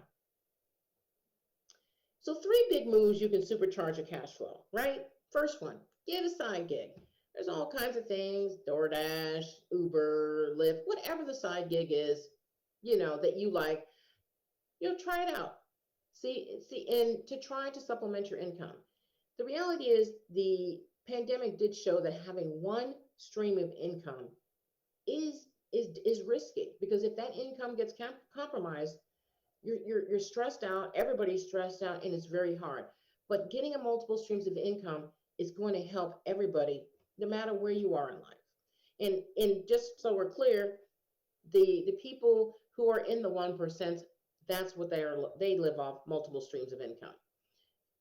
So 3 big moves you can supercharge your cash flow, right? First one, Get a side gig. There's all kinds of things, DoorDash, Uber, Lyft, whatever the side gig is, that you like, try it out. See, and to try to supplement your income. The reality is the pandemic did show that having one stream of income is risky, because if that income gets compromised, you're stressed out, everybody's stressed out, and it's very hard. But getting a multiple streams of income is going to help everybody, no matter where you are in life. And just so we're clear, the people who are in the 1%, that's what they live off multiple streams of income.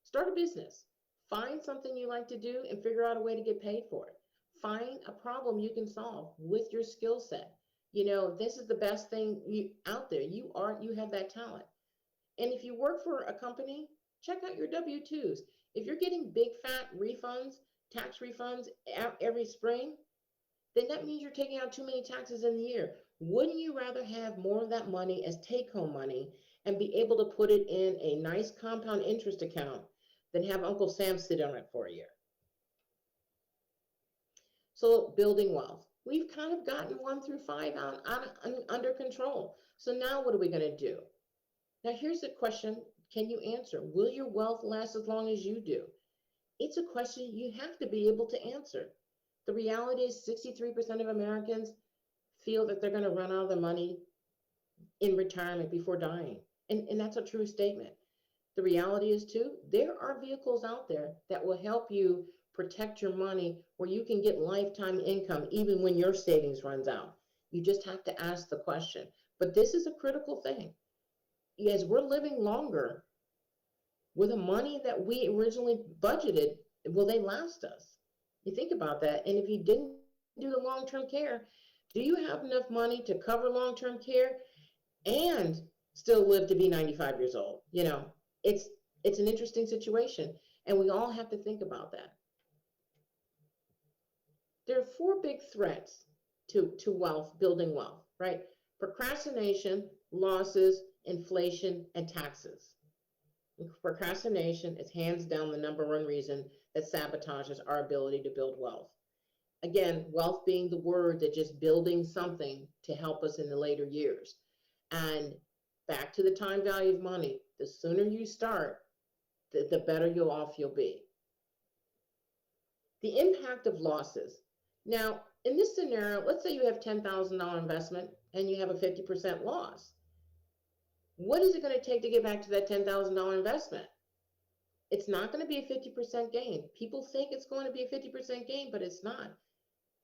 Start a business. Find something you like to do and figure out a way to get paid for it. Find a problem you can solve with your skill set. This is the best thing out there. You have that talent. And if you work for a company, check out your W-2s. If you're getting big fat refunds, tax refunds every spring, then that means you're taking out too many taxes in the year. Wouldn't you rather have more of that money as take-home money and be able to put it in a nice compound interest account than have Uncle Sam sit on it for a year? So building wealth. We've kind of gotten 1 through 5 under control. So now what are we going to do? Now here's the question, can you answer? Will your wealth last as long as you do? It's a question you have to be able to answer. The reality is 63% of Americans feel that they're going to run out of their money in retirement before dying. And that's a true statement. The reality is too, there are vehicles out there that will help you protect your money where you can get lifetime income even when your savings runs out. You just have to ask the question. But this is a critical thing. As we're living longer with the money that we originally budgeted, will they last us? You think about that. And if you didn't do the long-term care, do you have enough money to cover long-term care and still live to be 95 years old? It's an interesting situation, and we all have to think about that. There are 4 big threats to wealth, building wealth, right? Procrastination, losses, inflation, and taxes. Procrastination is hands down the #1 reason that sabotages our ability to build wealth. Again, wealth being the word that just building something to help us in the later years. And back to the time value of money, the sooner you start, the better off you'll be. The impact of losses. Now, in this scenario, let's say you have $10,000 investment and you have a 50% loss. What is it going to take to get back to that $10,000 investment? It's not going to be a 50% gain. People think it's going to be a 50% gain, but it's not.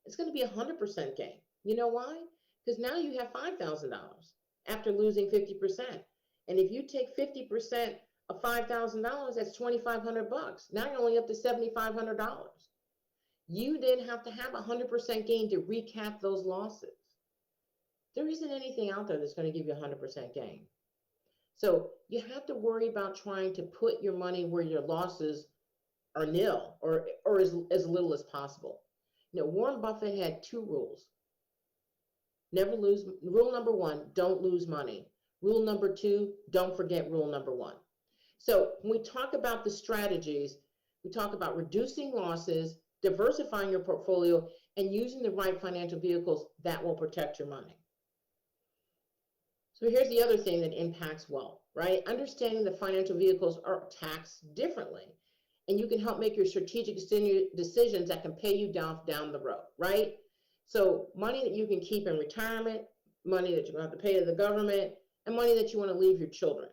It's going to be a 100% gain. You know why? Because now you have $5,000 after losing 50%. And if you take 50% of $5,000, that's $2,500. Now you're only up to $7,500. You then have to have a 100% gain to recap those losses. There isn't anything out there that's going to give you a 100% gain. So you have to worry about trying to put your money where your losses are nil or as little as possible. Warren Buffett had 2 rules. Never lose. Rule number 1, don't lose money. Rule number 2, don't forget rule number 1. So when we talk about the strategies, we talk about reducing losses, diversifying your portfolio, and using the right financial vehicles that will protect your money. So here's the other thing that impacts wealth, right? Understanding that financial vehicles are taxed differently, and you can help make your strategic decisions that can pay you down the road, right? So money that you can keep in retirement, money that you have to pay to the government, and money that you want to leave your children.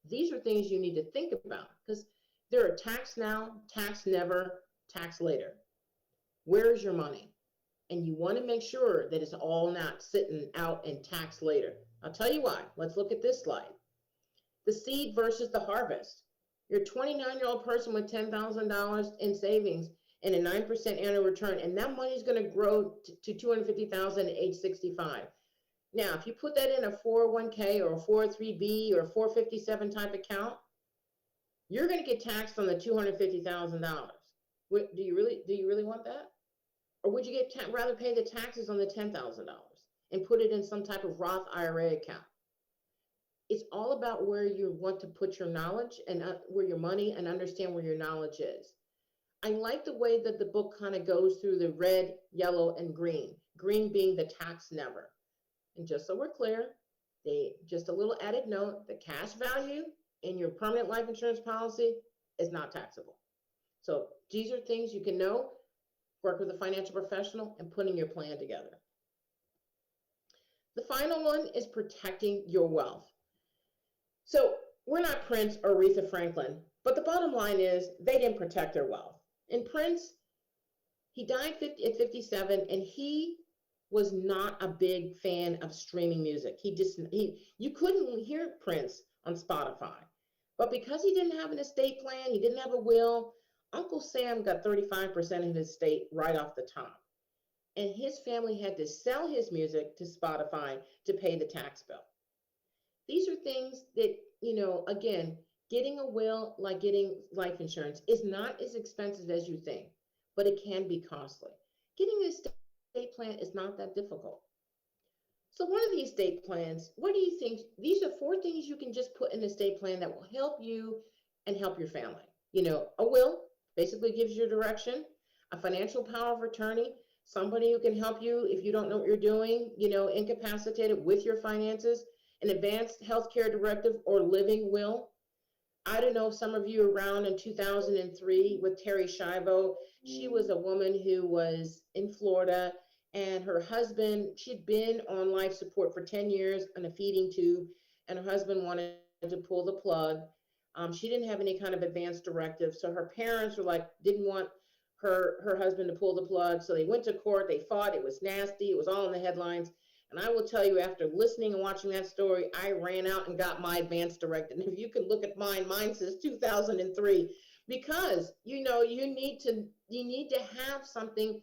These are things you need to think about because there are tax now, tax never, tax later. Where's your money? And you want to make sure that it's all not sitting out and taxed later. I'll tell you why. Let's look at this slide. The seed versus the harvest. You're a 29-year-old person with $10,000 in savings and a 9% annual return, and that money is going to grow to $250,000 at age 65. Now, if you put that in a 401k or a 403b or a 457 type account, you're going to get taxed on the $250,000. Do you really want that? Or would you rather pay the taxes on the $10,000 and put it in some type of Roth IRA account? It's all about where you want to put your knowledge and where your money and understand where your knowledge is. I like the way that the book kind of goes through the red, yellow, and green. Green being the tax never. And just so we're clear, just a little added note, the cash value in your permanent life insurance policy is not taxable. So these are things you can know, work with a financial professional, and putting your plan together. The final one is protecting your wealth. So we're not Prince or Aretha Franklin, but the bottom line is they didn't protect their wealth. And Prince, he died at 57, and he was not a big fan of streaming music. You couldn't hear Prince on Spotify. But because he didn't have an estate plan, he didn't have a will, Uncle Sam got 35% of his estate right off the top. And his family had to sell his music to Spotify to pay the tax bill. These are things that, again, getting a will, like getting life insurance, is not as expensive as you think, but it can be costly. Getting an estate plan is not that difficult. So one of these estate plans, what do you think? These are 4 things you can just put in an estate plan that will help you and help your family. A will basically gives you direction, a financial power of attorney, somebody who can help you if you don't know what you're doing, incapacitated with your finances, an advanced healthcare directive or living will. I don't know if some of you were around in 2003 with Terry Schiavo. She was a woman who was in Florida, and her husband, she'd been on life support for 10 years on a feeding tube, and her husband wanted to pull the plug. She didn't have any kind of advance directive, so her parents were didn't want her husband to pull the plug, so they went to court, they fought, it was nasty, it was all in the headlines. And I will tell you, after listening and watching that story, I ran out and got my advance directive. And if you can look at mine says 2003, because you need to have something.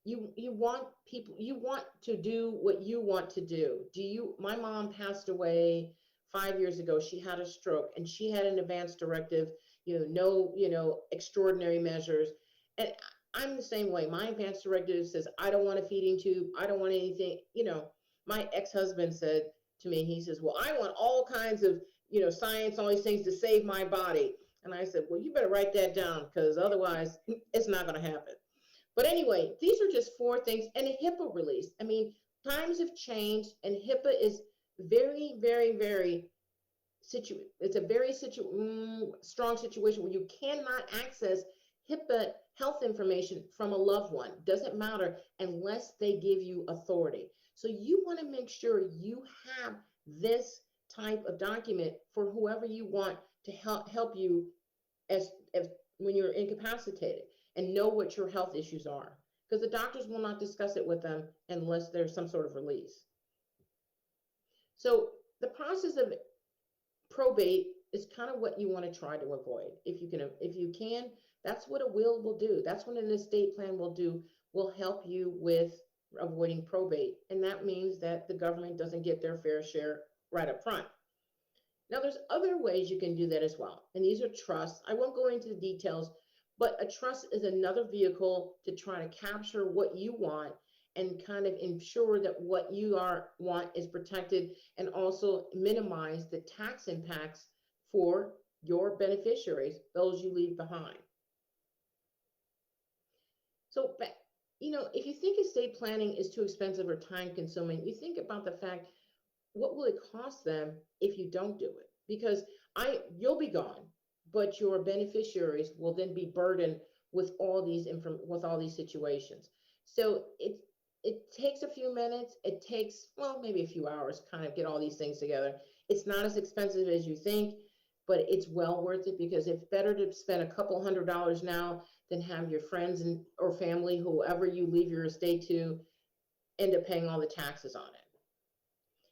You want to do what you want to do. My mom passed away 5 years ago. She had a stroke, and she had an advance directive, no extraordinary measures. And I'm the same way. My advance directive says, I don't want a feeding tube. I don't want anything. My ex-husband said to me, he says, well, I want all kinds of, science, all these things to save my body. And I said, well, you better write that down, because otherwise it's not going to happen. But anyway, these are just 4 things. And a HIPAA release. I mean, times have changed, and HIPAA is very, very, very it's a very strong situation where you cannot access HIPAA health information from a loved one. Doesn't matter unless they give you authority. So you want to make sure you have this type of document for whoever you want to help you as when you're incapacitated, and know what your health issues are, because the doctors will not discuss it with them unless there's some sort of release. So the process of probate is kind of what you want to try to avoid. If you can, that's what a will do. That's what an estate plan will do, will help you with avoiding probate. And that means that the government doesn't get their fair share right up front. Now, there's other ways you can do that as well. And these are trusts. I won't go into the details, but a trust is another vehicle to try to capture what you want and kind of ensure that what you want is protected, and also minimize the tax impacts for your beneficiaries, those you leave behind. So, if you think estate planning is too expensive or time consuming, you think about the fact, what will it cost them if you don't do it? Because you'll be gone, but your beneficiaries will then be burdened with all these situations. So it takes a few minutes. It takes, maybe a few hours, kind of get all these things together. It's not as expensive as you think, but it's well worth it, because it's better to spend a couple $100s now than have your friends or family, whoever you leave your estate to, end up paying all the taxes on it.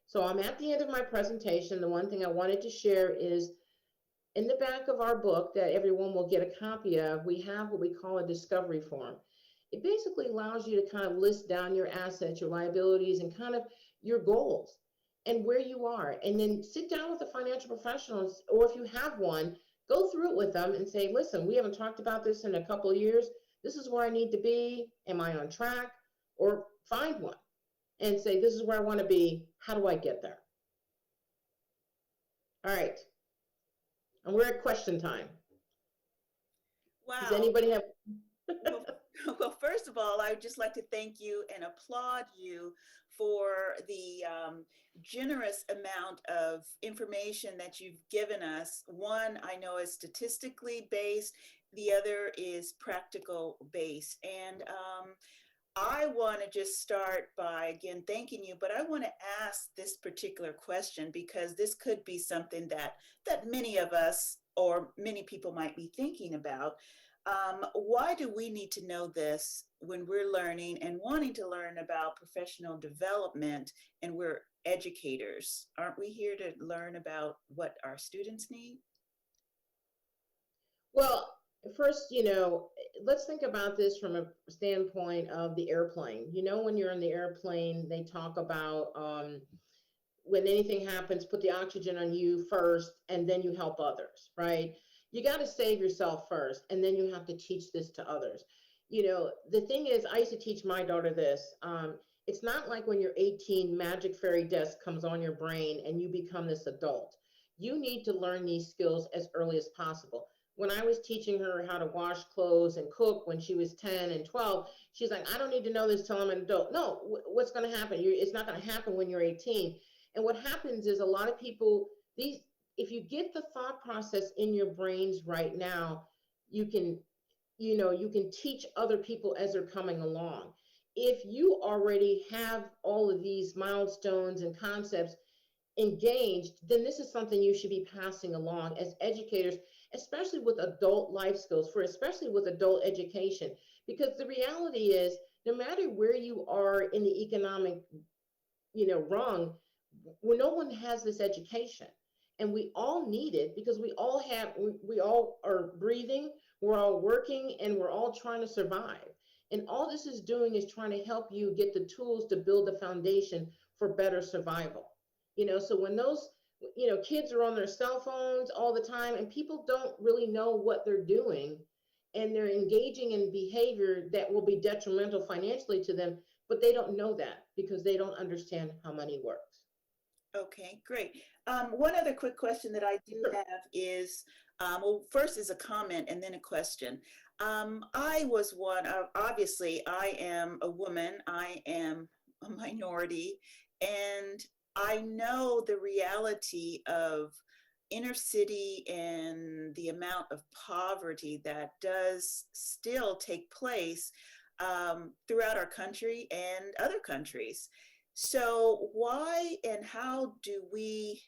So I'm at the end of my presentation. The one thing I wanted to share is, in the back of our book that everyone will get a copy of, we have what we call a discovery form. It basically allows you to kind of list down your assets, your liabilities, and kind of your goals and where you are. And then sit down with a financial professional, or if you have one, go through it with them and say, listen, we haven't talked about this in a couple of years. This is where I need to be. Am I on track? Or find one and say, this is where I want to be. How do I get there? All right. And we're at question time. Does Wow. anybody have? Well, well, first of all, I would just like to thank you and applaud you for the generous amount of information that you've given us. One, I know is statistically based, the other is practical based. And I want to just start by again thanking you, but I want to ask this particular question because this could be something that many of us or many people might be thinking about. Why do we need to know this when we're learning and wanting to learn about professional development and we're educators? Aren't we here to learn about what our students need? Well, first, let's think about this from a standpoint of the airplane. When you're in the airplane, they talk about when anything happens, put the oxygen on you first, and then you help others, right? You got to save yourself first, and then you have to teach this to others. The thing is, I used to teach my daughter this. It's not like when you're 18, magic fairy dust comes on your brain and you become this adult. You need to learn these skills as early as possible. When I was teaching her how to wash clothes and cook when she was 10 and 12, she's like, I don't need to know this till I'm an adult. No, what's going to happen? It's not going to happen when you're 18. And what happens is a lot of people, if you get the thought process in your brains right now, you can, you can teach other people as they're coming along. If you already have all of these milestones and concepts engaged, then this is something you should be passing along as educators, especially with adult life skills, especially with adult education. Because the reality is, no matter where you are in the economic, rung, where no one has this education, and we all need it because we all are breathing, we're all working, and we're all trying to survive. And all this is doing is trying to help you get the tools to build the foundation for better survival. So when those kids are on their cell phones all the time and people don't really know what they're doing, and they're engaging in behavior that will be detrimental financially to them, but they don't know that because they don't understand how money works. Okay, great. One other quick question that I do Sure. have is, well, first is a comment and then a question. I was obviously, I am a woman, I am a minority, and I know the reality of inner city and the amount of poverty that does still take place throughout our country and other countries. So, why and how do we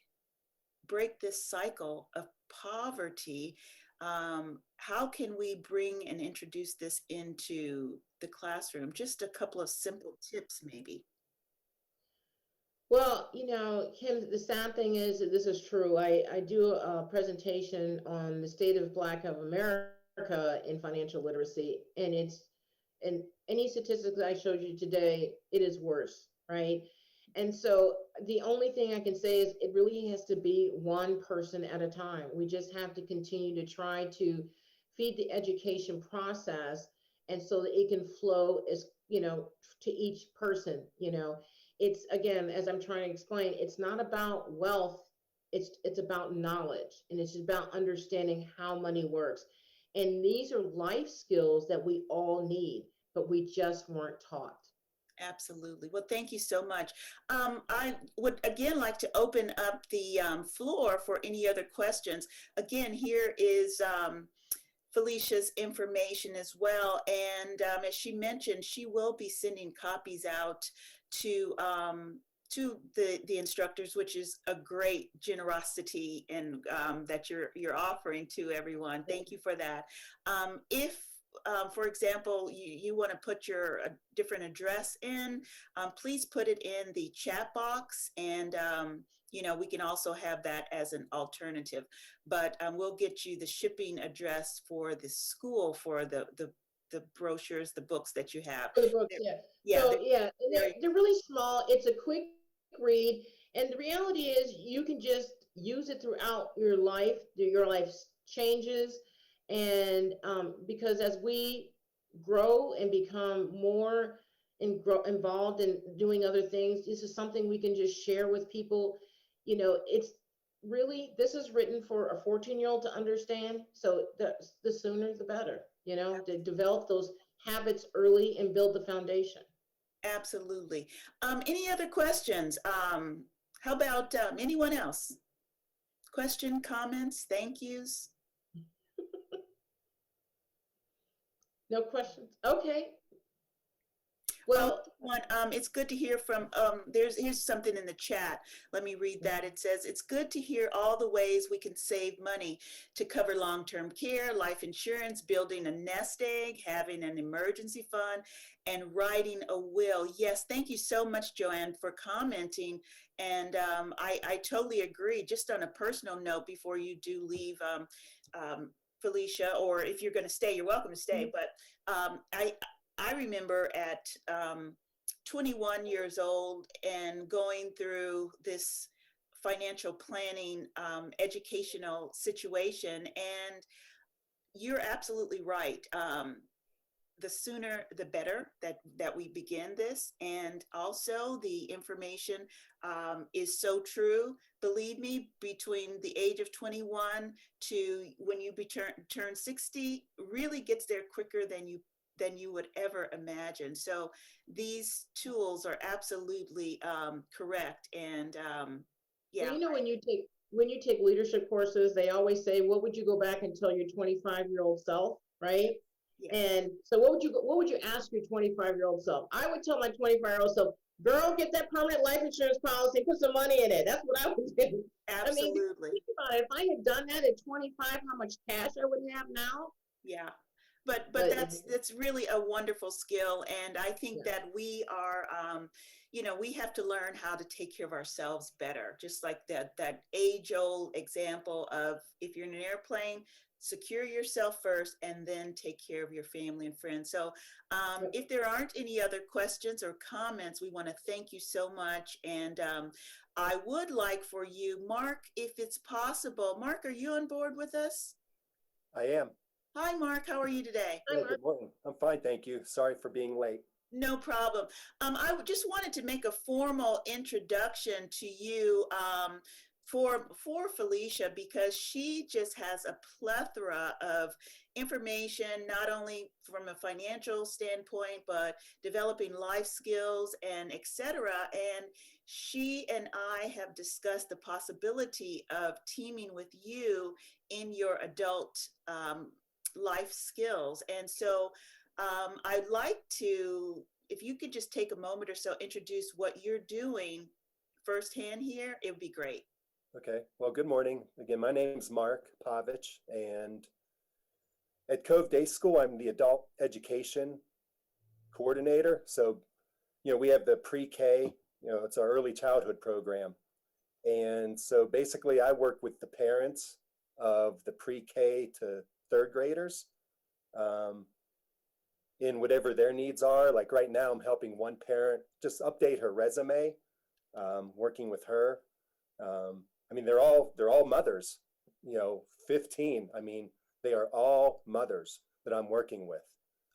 break this cycle of poverty? How can we bring and introduce this into the classroom? Just a couple of simple tips, maybe. Well, Kim, the sad thing is that this is true. I do a presentation on the state of Black of America in financial literacy, and any statistics I showed you today, it is worse, right? And so the only thing I can say is it really has to be one person at a time. We just have to continue to try to feed the education process, and so that it can flow to each person. It's, again, as I'm trying to explain, it's not about wealth, it's about knowledge, and it's about understanding how money works. And these are life skills that we all need, but we just weren't taught. Absolutely. Well, thank you so much. I would again like to open up the floor for any other questions. Again, here is Felicia's information as well. And as she mentioned, she will be sending copies out to the instructors, which is a great generosity and that you're offering to everyone. Thank you for that. If for example, you want to put your different address in, please put it in the chat box, and we can also have that as an alternative. But we'll get you the shipping address for the school for the brochures, the books that you have. For the books, They're- yeah. Yeah, So yeah, and they're- they're really small. It's a quick read, and the reality is you can just use it throughout your life. Your life changes, and because as we grow and become more involved in doing other things, this is something we can just share with people. It's really, this is written for a 14-year-old to understand. So the sooner the better, to develop those habits early and build the foundation. Absolutely. Any other questions? How about anyone else? Question, comments, thank yous? No questions? Okay. Well, It's good to hear from, here's something in the chat. Let me read that. It says, it's good to hear all the ways we can save money to cover long-term care, life insurance, building a nest egg, having an emergency fund, and writing a will. Yes, thank you so much, Joanne, for commenting. And I totally agree. Just on a personal note, before you do leave, Felicia, or if you're going to stay, you're welcome to stay. But I remember at 21 years old and going through this financial planning educational situation, and you're absolutely right. The sooner the better that we begin this, and also the information is so true. Believe me, between the age of 21 to when you turn 60 really gets there quicker than you would ever imagine. So these tools are absolutely correct. And yeah. well, when you take leadership courses, they always say, what would you go back and tell your 25-year-old self, right? Yeah. And so what would you ask your 25-year-old self? I would tell my 25-year-old self, girl, get that permanent life insurance policy, put some money in it. That's what I would do. Absolutely. I mean, think about it. If I had done that at 25, how much cash I would have now? Yeah. But that's really a wonderful skill. And I think that we are, we have to learn how to take care of ourselves better. Just like that age old example of, if you're in an airplane, secure yourself first and then take care of your family and friends. So if there aren't any other questions or comments, we want to thank you so much. And I would like for you, Mark, if it's possible. Mark, are you on board with us? I am. Hi, Mark. How are you today? Yeah, good morning. I'm fine, thank you. Sorry for being late. No problem. I just wanted to make a formal introduction to you for Felicia, because she just has a plethora of information, not only from a financial standpoint, but developing life skills and etc. And she and I have discussed the possibility of teaming with you in your adult life skills. And so I'd like to, if you could just take a moment or so, introduce what you're doing firsthand here, it would be great. Okay, well, good morning. Again, my name's Mark Pavich, and at Cove Day School, I'm the adult education coordinator. So, we have the pre-K, it's our early childhood program. And so basically I work with the parents of the pre-K to third graders in whatever their needs are. Like right now, I'm helping one parent just update her resume, working with her. I mean, they're all mothers, 15. I mean, they are all mothers that I'm working with.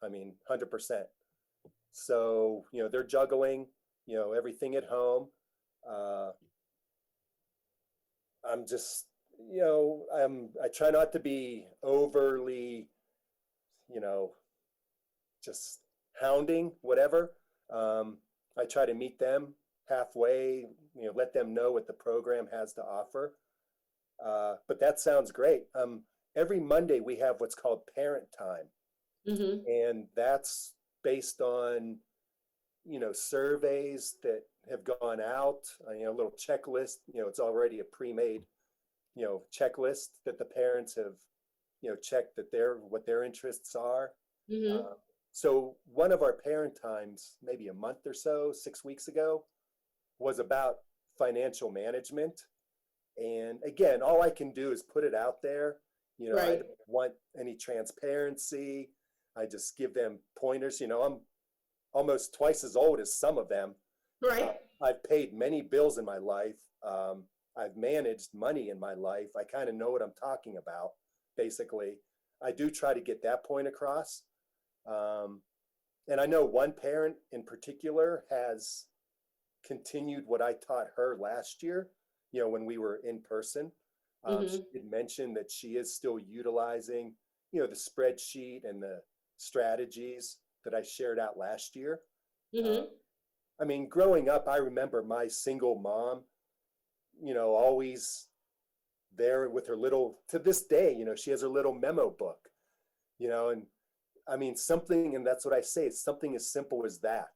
I mean, 100%. So, they're juggling, everything at home. I'm just, I try not to be overly, just hounding, whatever. I try to meet them halfway, let them know what the program has to offer. But that sounds great. Every Monday we have what's called parent time. Mm-hmm. And that's based on, surveys that have gone out, a little checklist, it's already a pre-made, checklist that the parents have, checked that what their interests are. Mm-hmm. So one of our parent times, maybe a month or so, 6 weeks ago, was about financial management. And again, all I can do is put it out there. Right. I don't want any transparency. I just give them pointers. I'm almost twice as old as some of them. Right. I've paid many bills in my life. I've managed money in my life. I kind of know what I'm talking about, basically. I do try to get that point across. And I know one parent in particular has continued what I taught her last year, when we were in person. She did mention that she is still utilizing, the spreadsheet and the strategies that I shared out last year. I mean, growing up, I remember my single mom, always there with her little, to this day, she has her little memo book, and I mean, something, and that's what I say, it's something as simple as that.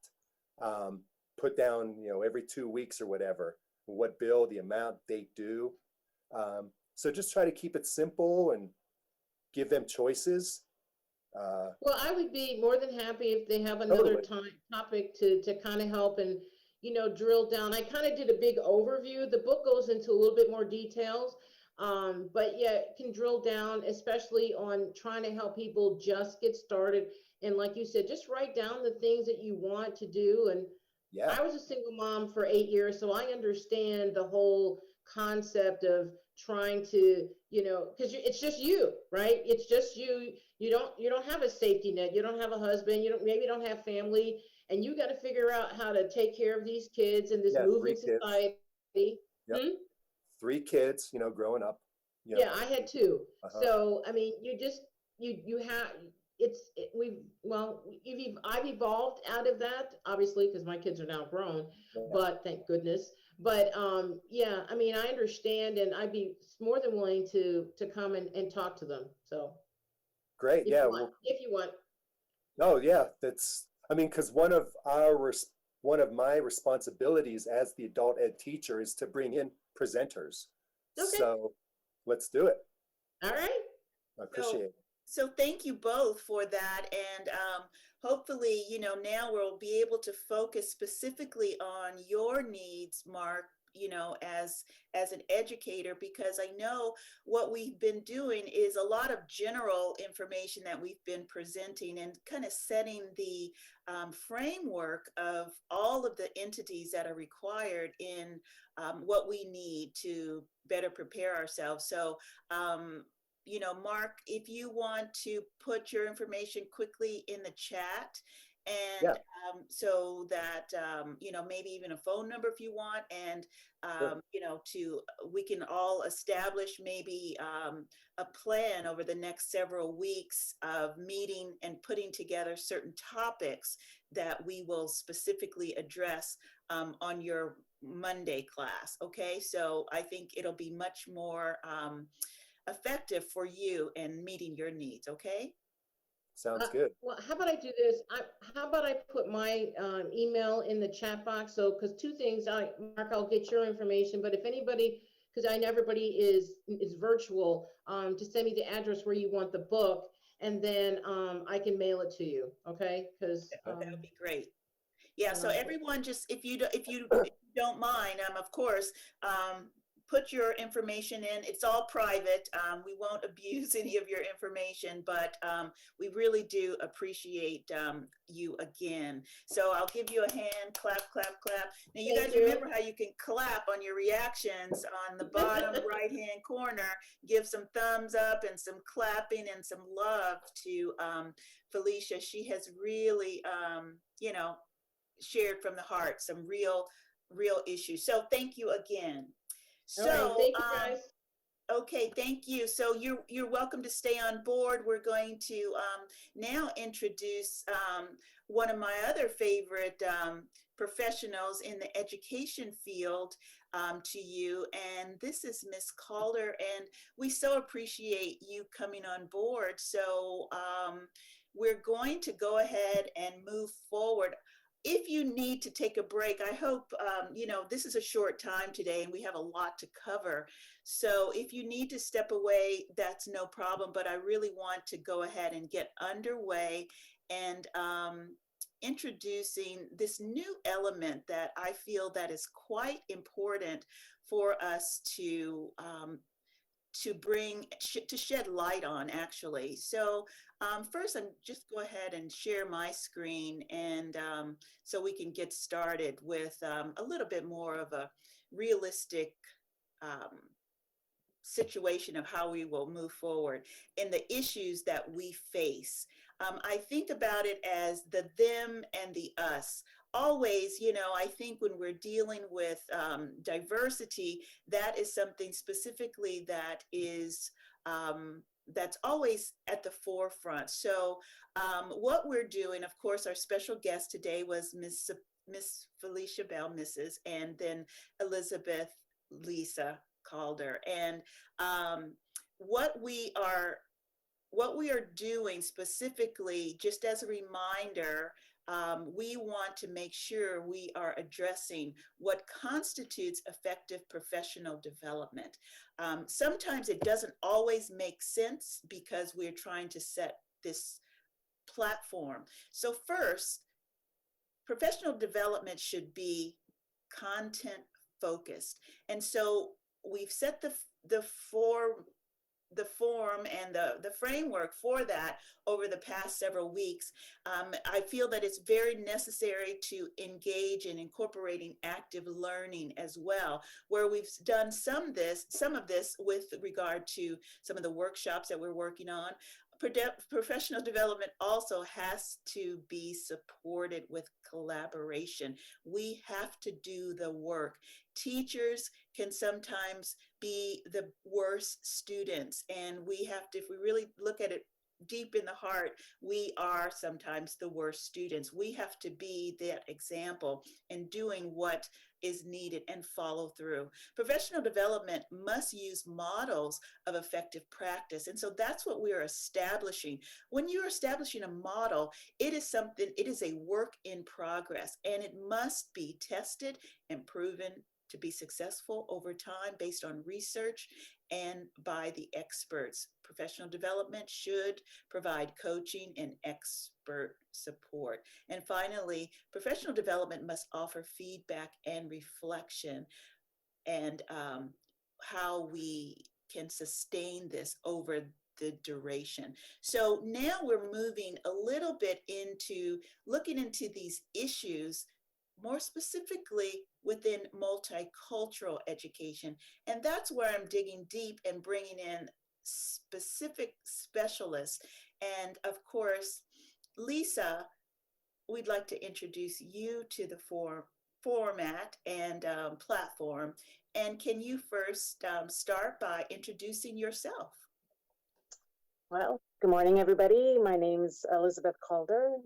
Put down, every 2 weeks or whatever, what bill, the amount, date due. So just try to keep it simple and give them choices. Well, I would be more than happy if they have another Totally. topic to kind of help and, drill down. I kind of did a big overview. The book goes into a little bit more details, but yeah, it can drill down, especially on trying to help people just get started. And like you said, just write down the things that you want to do. And Yeah. I was a single mom for 8 years, so I understand the whole concept of trying to, because it's just you, right? It's just you. You don't have a safety net. You don't have a husband. Maybe you don't have family, and you got to figure out how to take care of these kids in this Yeah, moving 3 kids. society. Yep. 3 kids, growing up. Yeah, I had 2. So, I mean, you have, I've evolved out of that, obviously, because my kids are now grown, but thank goodness. But, yeah, I mean, I understand, and I'd be more than willing to come and talk to them. So. Great. If Yeah. you want. Oh, yeah. I mean, because one of my responsibilities as the adult ed teacher is to bring in presenters. Okay. So let's do it. All right. I appreciate it. So thank you both for that. And hopefully, now we'll be able to focus specifically on your needs, Mark, as an educator, because I know what we've been doing is a lot of general information that we've been presenting and kind of setting the framework of all of the entities that are required in what we need to better prepare ourselves. So, Mark, if you want to put your information quickly in the chat, and so that, maybe even a phone number if you want, and, we can all establish maybe a plan over the next several weeks of meeting and putting together certain topics that we will specifically address on your Monday class. Okay, so I think it'll be much more effective for you and meeting your needs. Okay. Sounds good. Well, how about I do this? How about I put my email in the chat box? So, because 2 things, Mark, I'll get your information, but if anybody, because I know everybody is virtual, to send me the address where you want the book, and then I can mail it to you. Okay? Because that would be great. Yeah. So everyone, just if you don't mind, of course, put your information in. It's all private. We won't abuse any of your information, but we really do appreciate you again. So I'll give you a hand, clap, clap, clap. Now you guys remember how you can clap on your reactions on the bottom right-hand corner. Give some thumbs up and some clapping and some love to Felicia. She has really, shared from the heart some real issues. So thank you again. So, thank you guys. Okay, thank you. So you're welcome to stay on board. We're going to now introduce one of my other favorite professionals in the education field to you, and this is Miss Calder, and we so appreciate you coming on board. So we're going to go ahead and move forward. If you need to take a break, I hope, this is a short time today and we have a lot to cover. So if you need to step away, that's no problem, but I really want to go ahead and get underway and introducing this new element that I feel that is quite important for us to shed light on, actually. So first, I'm just go ahead and share my screen, and so we can get started with a little bit more of a realistic situation of how we will move forward in the issues that we face. I think about it as the them and the us. always, I think when we're dealing with diversity, that is something specifically that is that's always at the forefront. So what we're doing, of course, our special guest today was Miss Felicia Bell, Mrs., and then Elizabeth Lisa Calder. And what we are doing specifically, just as a reminder, we want to make sure we are addressing what constitutes effective professional development. Sometimes it doesn't always make sense because we're trying to set this platform. So first, professional development should be content focused. And so we've set the form and the framework for that over the past several weeks. I feel that it's very necessary to engage in incorporating active learning as well, where we've done some of this with regard to some of the workshops that we're working on. Professional development also has to be supported with collaboration. We have to do the work. Teachers can sometimes be the worst students, and we have to, if we really look at it deep in the heart, we are sometimes the worst students. We have to be that example in doing what is needed and follow through. Professional development must use models of effective practice. And so that's what we're establishing. When you're establishing a model, it is a work in progress, and it must be tested and proven to be successful over time based on research and by the experts. Professional development should provide coaching and expert support. And finally, professional development must offer feedback and reflection, and how we can sustain this over the duration. So now we're moving a little bit into looking into these issues more specifically within multicultural education. And that's where I'm digging deep and bringing in specific specialists. And of course, Lisa, we'd like to introduce you to the format and platform. And can you first start by introducing yourself? Well, good morning, everybody. My name's Elizabeth Calder.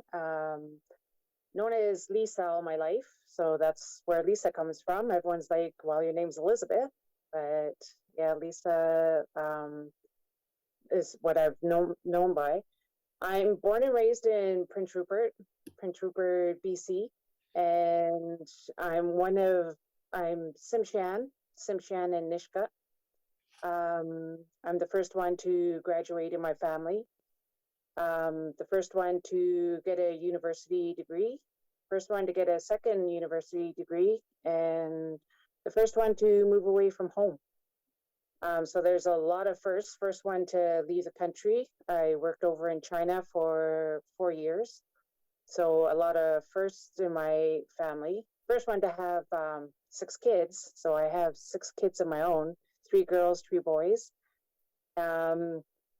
Known as Lisa all my life. So that's where Lisa comes from. Everyone's like, well, your name's Elizabeth. But yeah, Lisa is what I've known by. I'm born and raised in Prince Rupert, BC. And I'm Tsimshian and Nishka. I'm the first one to graduate in my family. The first one to get a university degree, first one to get a second university degree, and the first one to move away from home. So there's a lot of firsts. First one to leave the country. I worked over in China for 4 years. So a lot of firsts in my family. First one to have 6 kids. So I have 6 kids of my own, 3 girls, 3 boys.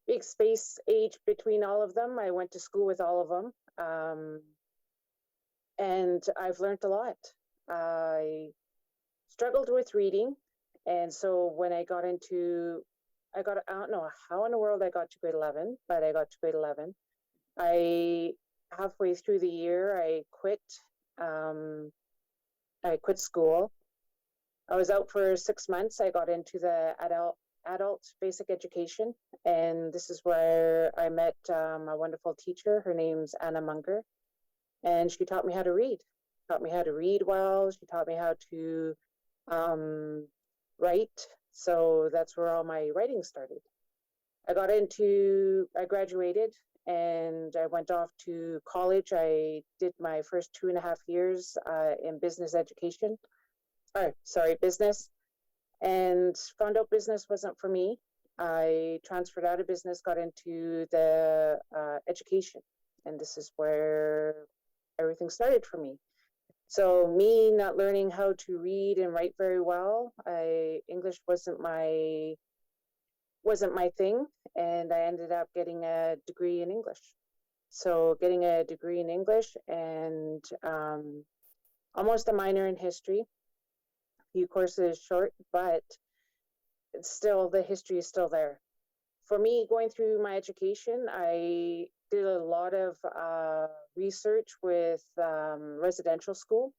Big space age between all of them. I went to school with all of them. And I've learned a lot. I struggled with reading. And so when I don't know how in the world I got to grade 11, but I got to grade 11. Halfway through the year, I quit school. I was out for 6 months. I got into the adult basic education, and this is where I met a wonderful teacher. Her name's Anna Munger, and she taught me how to read. Taught me how to read well. She taught me how to write. So that's where all my writing started. I graduated, and I went off to college. I did my first 2.5 years in business, and found out business wasn't for me. I transferred out of business, got into the education, and this is where everything started for me. So me not learning how to read and write very well, English wasn't my thing, and I ended up getting a degree in English. So getting a degree in English, and almost a minor in history, a few courses short, but it's still, the history is still there. For me, going through my education, I did a lot of research with residential school.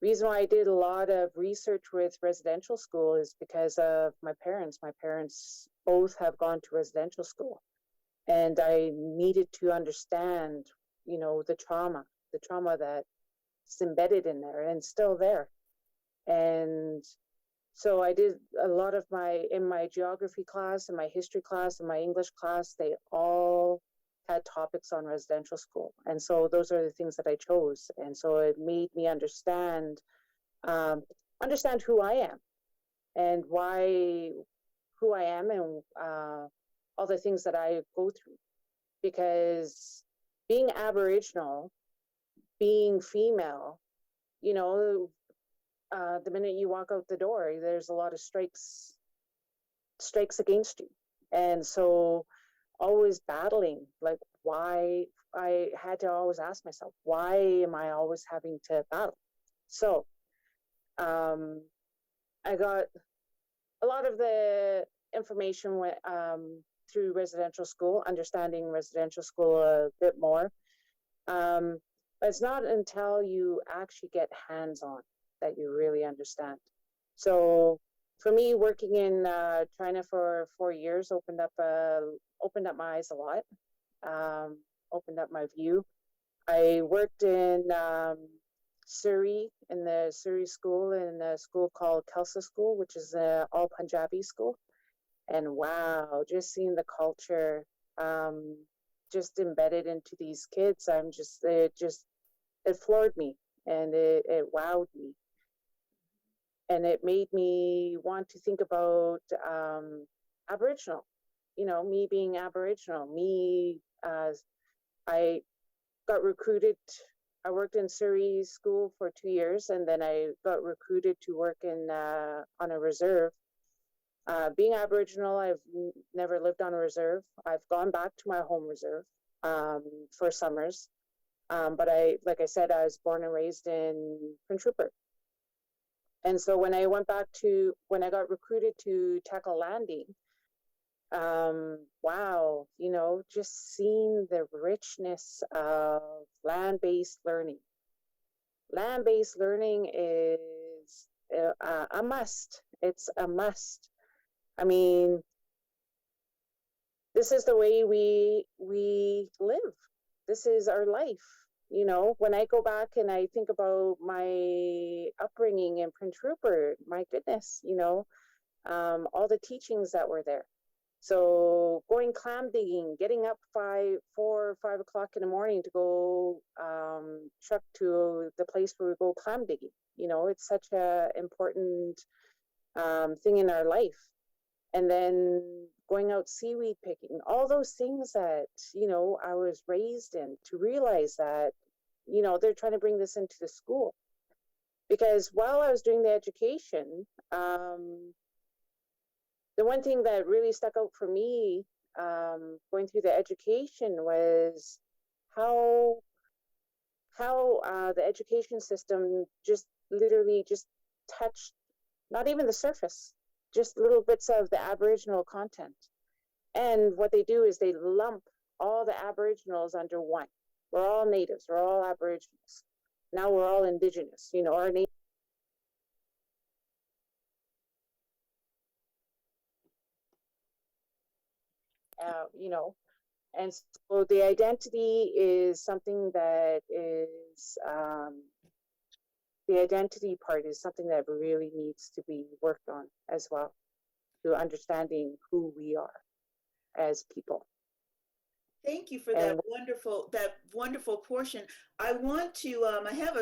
Reason why I did a lot of research with residential school is because of my parents. My parents both have gone to residential school, and I needed to understand, you know, the trauma that's embedded in there and still there. And so I did a lot of in my geography class, in my history class, in my English class, they all had topics on residential school. And so those are the things that I chose. And so it made me understand who I am and who I am, and all the things that I go through. Because being Aboriginal, being female, you know, the minute you walk out the door, there's a lot of strikes against you. And so always battling, like, why, I had to always ask myself, why am I always having to battle? So I got a lot of the information through residential school, understanding residential school a bit more. But it's not until you actually get hands-on that you really understand. So for me, working in China for 4 years opened up my eyes a lot, opened up my view. I worked in Surrey, in the Surrey school, in a school called Khalsa School, which is an all Punjabi school. And wow, just seeing the culture just embedded into these kids, it floored me, and it wowed me. And it made me want to think about Aboriginal, you know, me being Aboriginal, I got recruited. I worked in Surrey school for 2 years, and then I got recruited to work on a reserve. Being Aboriginal, I've never lived on a reserve. I've gone back to my home reserve for summers. But like I said, I was born and raised in Prince Rupert. And so when I got recruited to tackle landing, wow, you know, just seeing the richness of land-based learning. Land-based learning is a must. It's a must. I mean, this is the way we live. This is our life. You know, when I go back and I think about my upbringing in Prince Rupert, my goodness, you know, all the teachings that were there. So going clam digging, getting up 4 or 5 o'clock in the morning to go truck to the place where we go clam digging. You know, it's such a important thing in our life. And then going out seaweed picking, all those things that, you know, I was raised in, to realize that, you know, they're trying to bring this into the school. Because while I was doing the education, the one thing that really stuck out for me going through the education was how the education system just literally just touched not even the surface, just little bits of the Aboriginal content. And what they do is they lump all the Aboriginals under one. We're all natives, we're all Aboriginals. Now we're all Indigenous, you know, our name. You know, and so the identity is something that is, the identity part is something that really needs to be worked on as well, to understanding who we are as people. Thank you for that wonderful portion. I want to, I have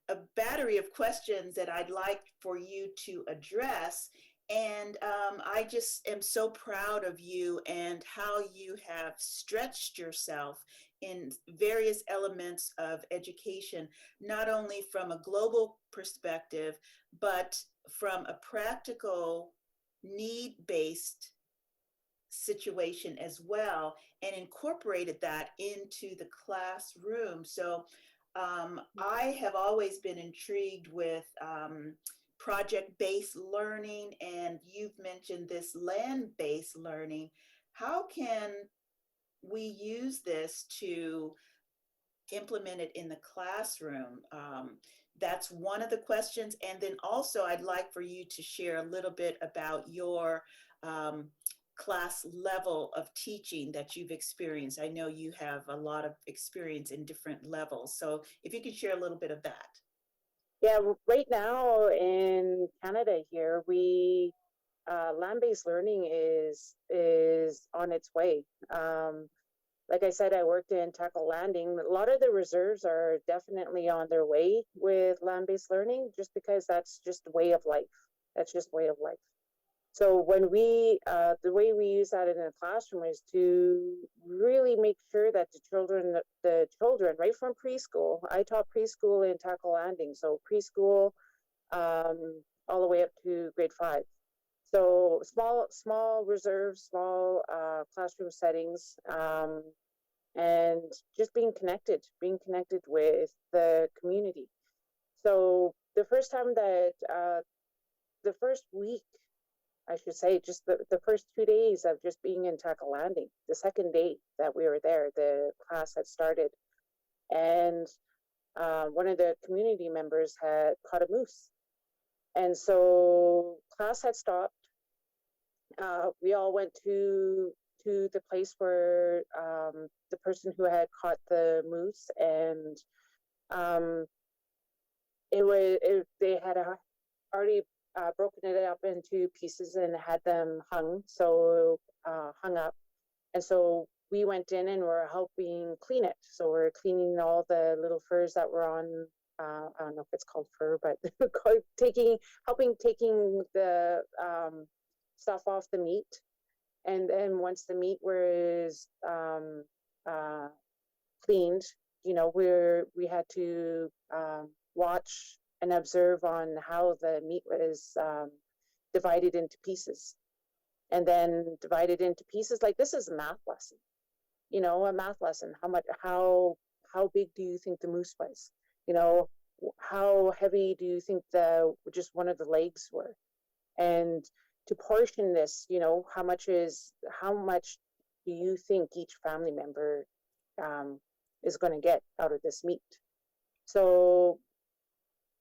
a battery of questions that I'd like for you to address. And I just am so proud of you and how you have stretched yourself in various elements of education, not only from a global perspective, but from a practical, need-based situation as well, and incorporated that into the classroom. So I have always been intrigued with project-based learning, and you've mentioned this land-based learning. How can we use this to implement it in the classroom? That's one of the questions. And then also, I'd like for you to share a little bit about your um, class level of teaching that you've experienced. I know you have a lot of experience in different levels. So if you could share a little bit of that. Yeah, right now in Canada here, we land-based learning is on its way. Like I said, I worked in tackle landing. A lot of the reserves are definitely on their way with land-based learning, just because that's just way of life. That's just way of life. So when the way we use that in the classroom is to really make sure that the children, right from preschool, I taught preschool in tackle landing, so preschool all the way up to grade 5. So small reserves, small classroom settings, and just being connected with the community. So the first week, I should say, just the first 2 days of just being in tackle landing, the second day that we were there, the class had started, and one of the community members had caught a moose. And so class had stopped. We all went to the place where the person who had caught the moose, and they had already broken it up into pieces and had them hung up. And so we went in and were helping clean it. So we're cleaning all the little furs that were on. I don't know if it's called fur, but helping taking the stuff off the meat. And then once the meat was cleaned, we had to watch and observe on how the meat was divided into pieces, and then divided into pieces. Like, this is a math lesson, a math lesson. How big do you think the moose was? How heavy do you think just one of the legs were? And to portion this, how much do you think each family member is going to get out of this meat? So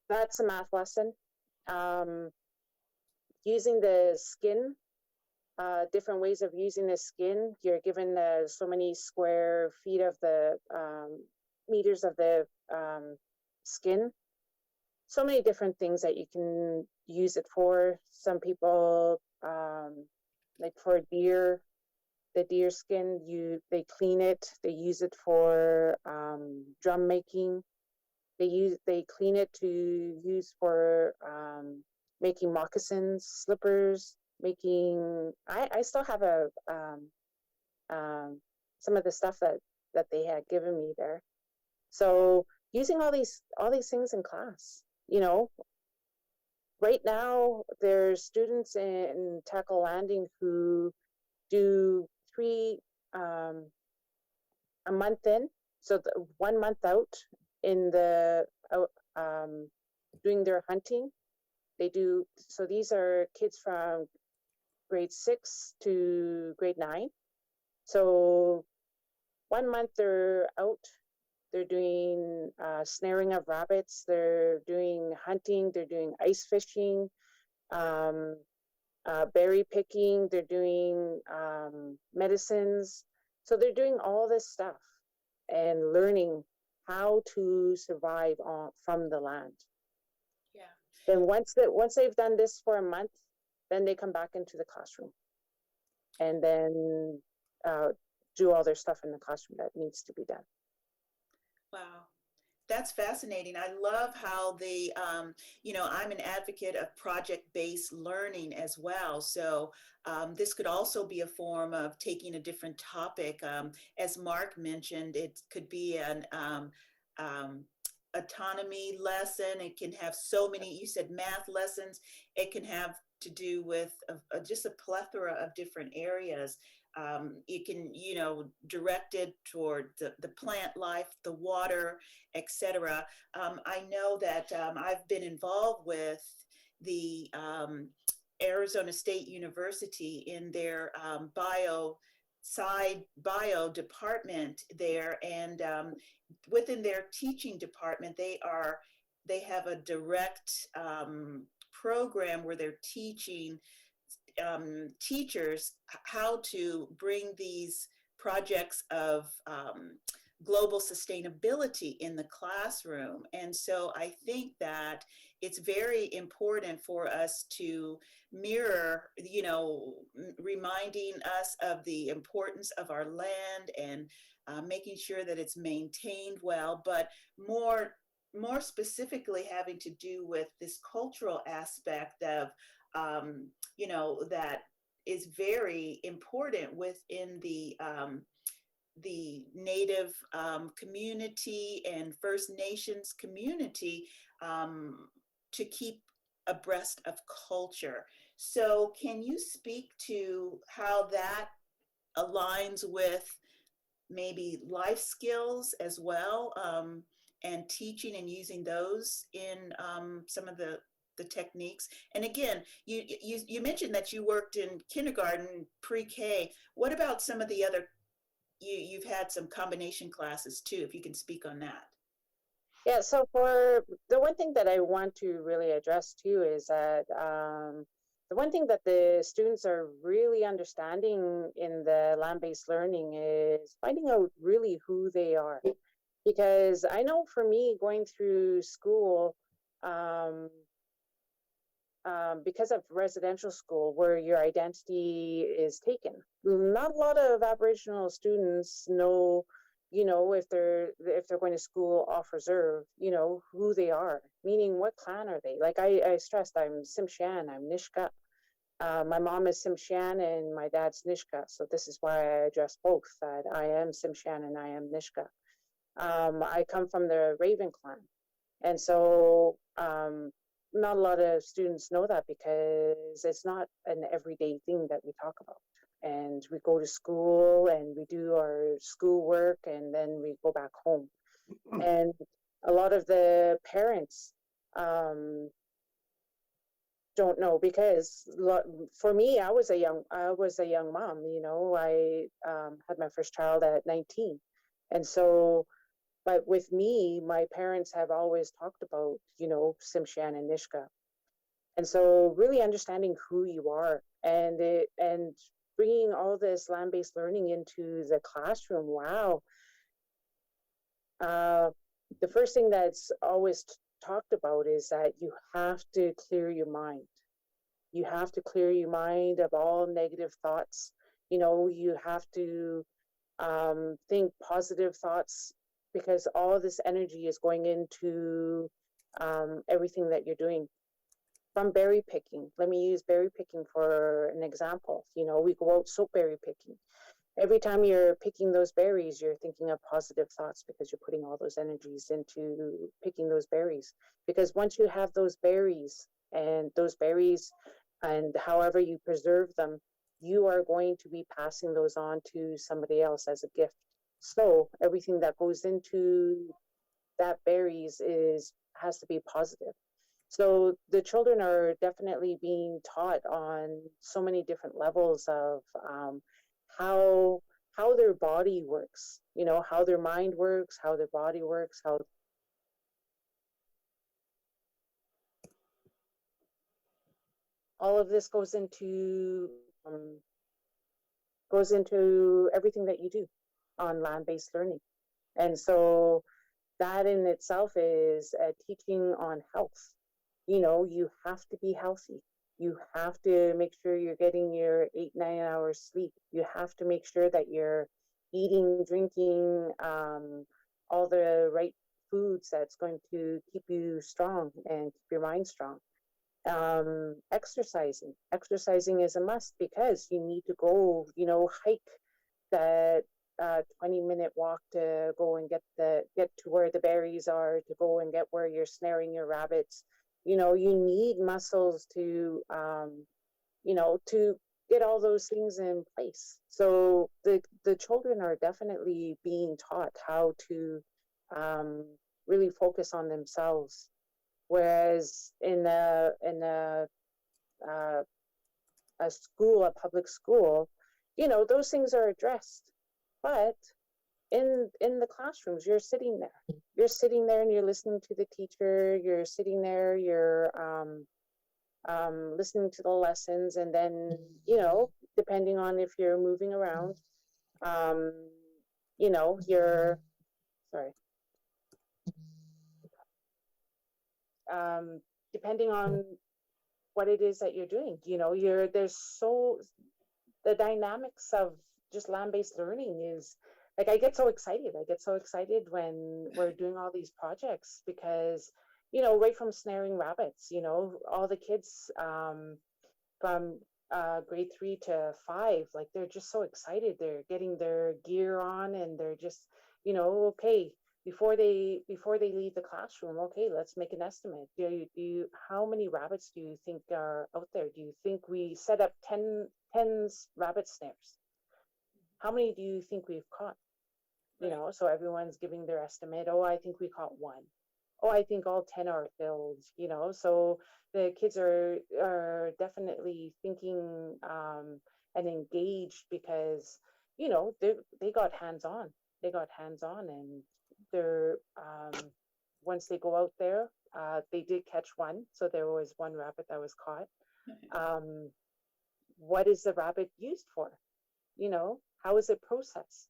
that's a math lesson. Using the skin, different ways of using the skin. You're given so many square feet of the meters of the skin. So many different things that you can use it for. Some people, like for deer, the deer skin, they clean it. They use it for drum making. They clean it to use for making moccasins, slippers, making. I still have some of the stuff that they had given me there. So using all these things in class. Right now there's students in tackle landing who do 3 a month in, so 1 month out in the doing their hunting. So these are kids from grade 6 to grade 9. So 1 month they're out. They're doing snaring of rabbits. They're doing hunting. They're doing ice fishing, berry picking. They're doing medicines. So they're doing all this stuff and learning how to survive from the land. Yeah. Then once they've done this for a month, then they come back into the classroom, and then do all their stuff in the classroom that needs to be done. Wow. That's fascinating. I love how I'm an advocate of project-based learning as well. So this could also be a form of taking a different topic. As Mark mentioned, it could be an autonomy lesson. It can have so many, you said math lessons. It can have to do with just a plethora of different areas. you can, direct it toward the plant life, the water, etc. I know that I've been involved with the Arizona State University in their bio department there, and within their teaching department, they have a direct program where they're teaching teachers how to bring these projects of global sustainability in the classroom. And so I think that it's very important for us to mirror, reminding us of the importance of our land and making sure that it's maintained well, but more specifically having to do with this cultural aspect of that is very important within the Native community and First Nations community, to keep abreast of culture. So can you speak to how that aligns with maybe life skills as well, and teaching and using those in some of the techniques? And again, you mentioned that you worked in kindergarten, pre-K. What about some of the other, you've had some combination classes too, if you can speak on that? Yeah, so for the one thing that I want to really address too is that the one thing that the students are really understanding in the land-based learning is finding out really who they are. Because I know for me, going through school, because of residential school where your identity is taken, not a lot of Aboriginal students know, if they're going to school off reserve, who they are, meaning what clan are they. Like I stressed, I'm Tsimshian, I'm Nishka. My mom is Tsimshian and my dad's Nishka, so this is why I address both, that I am Tsimshian and I am Nishka. I come from the Raven clan, and so not a lot of students know that because it's not an everyday thing that we talk about. And we go to school and we do our schoolwork and then we go back home. And a lot of the parents don't know, because for me, I was a young mom. I had my first child at 19, and so. But with me, my parents have always talked about, Tsimshian and Nishka. And so really understanding who you are and bringing all this land-based learning into the classroom. Wow. The first thing that's always talked about is that you have to clear your mind. You have to clear your mind of all negative thoughts. You have to think positive thoughts, because all this energy is going into everything that you're doing. From berry picking, let me use berry picking for an example. We go out soapberry picking. Every time you're picking those berries, you're thinking of positive thoughts because you're putting all those energies into picking those berries. Because once you have those berries and however you preserve them, you are going to be passing those on to somebody else as a gift. So everything that goes into that berries has to be positive. So the children are definitely being taught on so many different levels of how their body works, how their mind works, how their body works, how all of this goes into everything that you do on land-based learning. And so that in itself is a teaching on health. You have to be healthy. You have to make sure you're getting your 8-9 hours sleep. You have to make sure that you're eating, drinking all the right foods that's going to keep you strong and keep your mind strong. Exercising is a must, because you need to go, hike that 20-minute walk to go and get to where the berries are, to go and get where you're snaring your rabbits. You need muscles to get all those things in place. So the children are definitely being taught how to really focus on themselves. Whereas uh, a school, a public school, those things are addressed. But in the classrooms, you're sitting there and you're listening to the teacher, you're sitting there, you're listening to the lessons, and then depending on if you're moving around, um, you're sorry, depending on what it is that you're doing, there's so the dynamics of just land-based learning is like I get so excited. I get so excited when we're doing all these projects because, right from snaring rabbits, all the kids from grade 3 to 5, like they're just so excited. They're getting their gear on and they're just, okay, before they leave the classroom, okay, let's make an estimate. How many rabbits do you think are out there? Do you think we set up 10 rabbit snares? How many do you think we've caught? So everyone's giving their estimate. Oh, I think we caught one. Oh, I think all 10 are filled, so the kids are definitely thinking and engaged because, they got hands-on. They got hands-on and they're once they go out there, they did catch one. So there was one rabbit that was caught. What is the rabbit used for? How is it processed?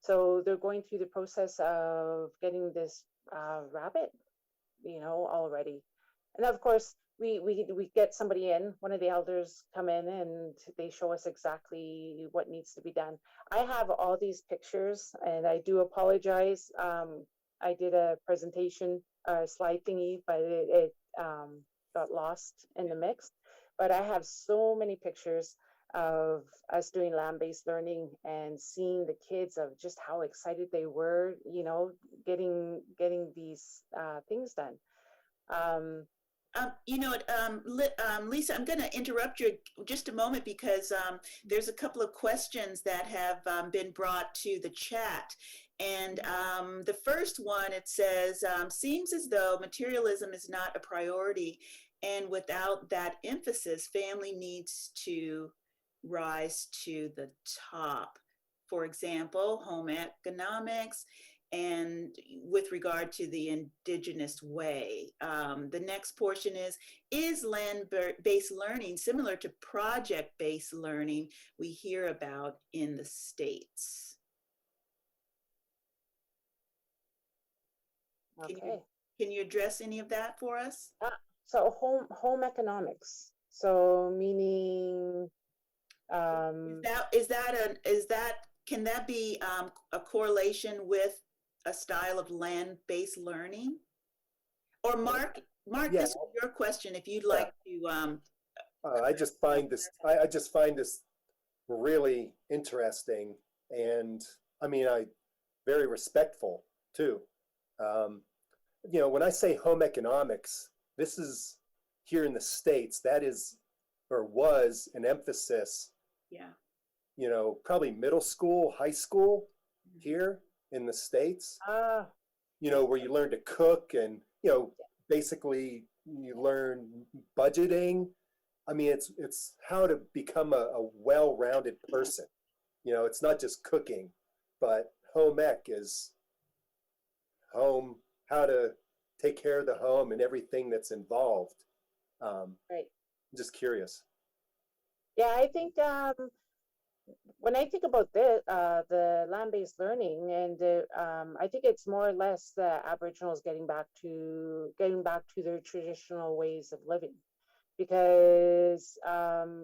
So they're going through the process of getting this rabbit, already. And of course, we get somebody in, one of the elders come in and they show us exactly what needs to be done. I have all these pictures and I do apologize. I did a presentation, slide thingy, but it got lost in the mix. But I have so many pictures of us doing land-based learning and seeing the kids of just how excited they were, getting these things done. Lisa, I'm going to interrupt you just a moment because there's a couple of questions that have been brought to the chat. And the first one, it says, seems as though materialism is not a priority. And without that emphasis, family needs to rise to the top. For example, home economics, and with regard to the indigenous way. The next portion is land-based learning similar to project-based learning we hear about in the States? Okay. Can you address any of that for us? So home economics. So meaning can that be a correlation with a style of land-based learning? Or Mark, Yeah. this is your question. If you'd like to. I just find this really interesting, and I mean, very respectful too. When I say home economics, this is here in the States. That is, or was, an emphasis. Yeah. Probably middle school, high school here in the States. Where you learn to cook and, basically you learn budgeting. I mean, it's how to become a well-rounded person. It's not just cooking, but home ec is home, how to take care of the home and everything that's involved. Right. I'm just curious. Yeah, I think when I think about the land-based learning, and I think it's more or less the Aboriginals getting back to their traditional ways of living, because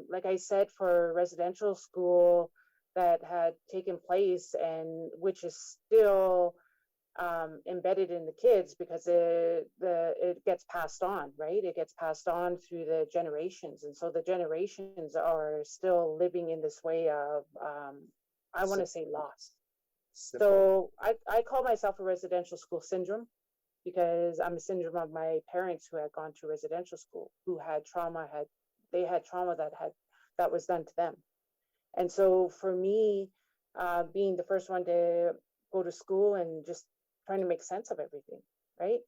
like I said, for residential school that had taken place and which is still embedded in the kids, because it gets passed on, right? It gets passed on through the generations, and so the generations are still living in this way of I want to say lost. So I call myself a residential school syndrome, because I'm a syndrome of my parents who had gone to residential school, who had trauma, that had that was done to them. And so for me, being the first one to go to school and just trying to make sense of everything, right?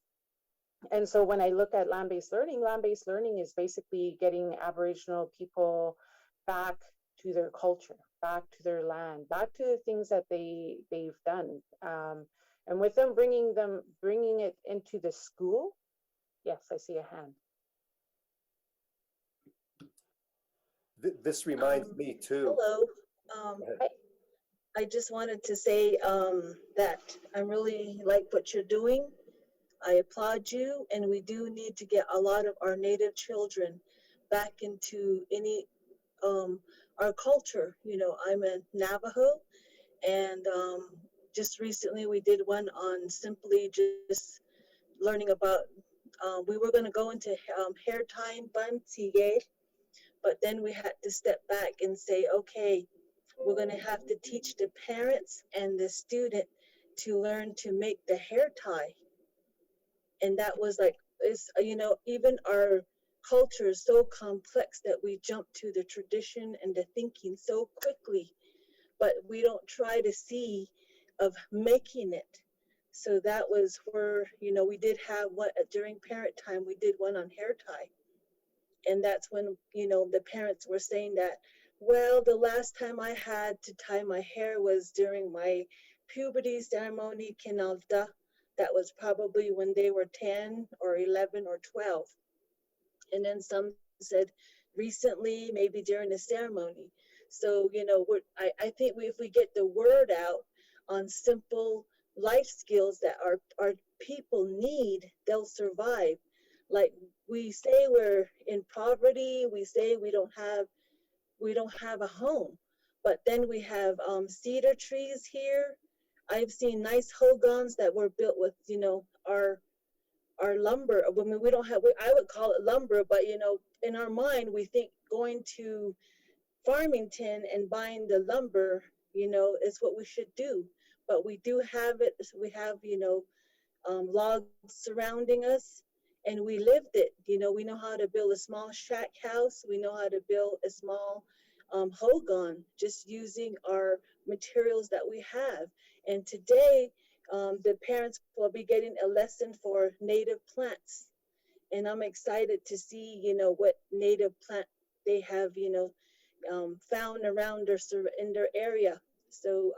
And so when I look at land-based learning is basically getting Aboriginal people back to their culture, back to their land, back to the things that they've done. And with them bringing it into the school. Yes, I see a hand. This reminds me too. Hello. Go ahead. I just wanted to say that I really like what you're doing. I applaud you, and we do need to get a lot of our Native children back into our culture. You know, I'm a Navajo, and just recently we did one on simply just learning about. We were going to go into hair tying bantige, but then we had to step back and say, okay, we're going to have to teach the parents and the student to learn to make the hair tie. And that was like, it's, you know, even our culture is so complex that we jump to the tradition and the thinking so quickly, but we don't try to see of making it. So that was where, you know, we did have one during parent time, we did one on hair tie. And that's when, you know, the parents were saying that, well, the last time I had to tie my hair was during my puberty ceremony, kinalda. That was probably when they were 10 or 11 or 12. And then some said recently, maybe during the ceremony. So, you know, I think if we get the word out on simple life skills that our people need, they'll survive. Like we say we're in poverty, we say we don't have a home, but then we have cedar trees here. I've seen nice hogans that were built with, you know, our lumber. I mean, we don't have, I would call it lumber, but you know, in our mind, we think going to Farmington and buying the lumber, you know, is what we should do. But we do have it. We have, you know, logs surrounding us, and we lived it. You know, we know how to build a small shack house. We know how to build a small hogan just using our materials that we have. And today, the parents will be getting a lesson for native plants. And I'm excited to see, you know, what native plant they have, you know, found around in their area. So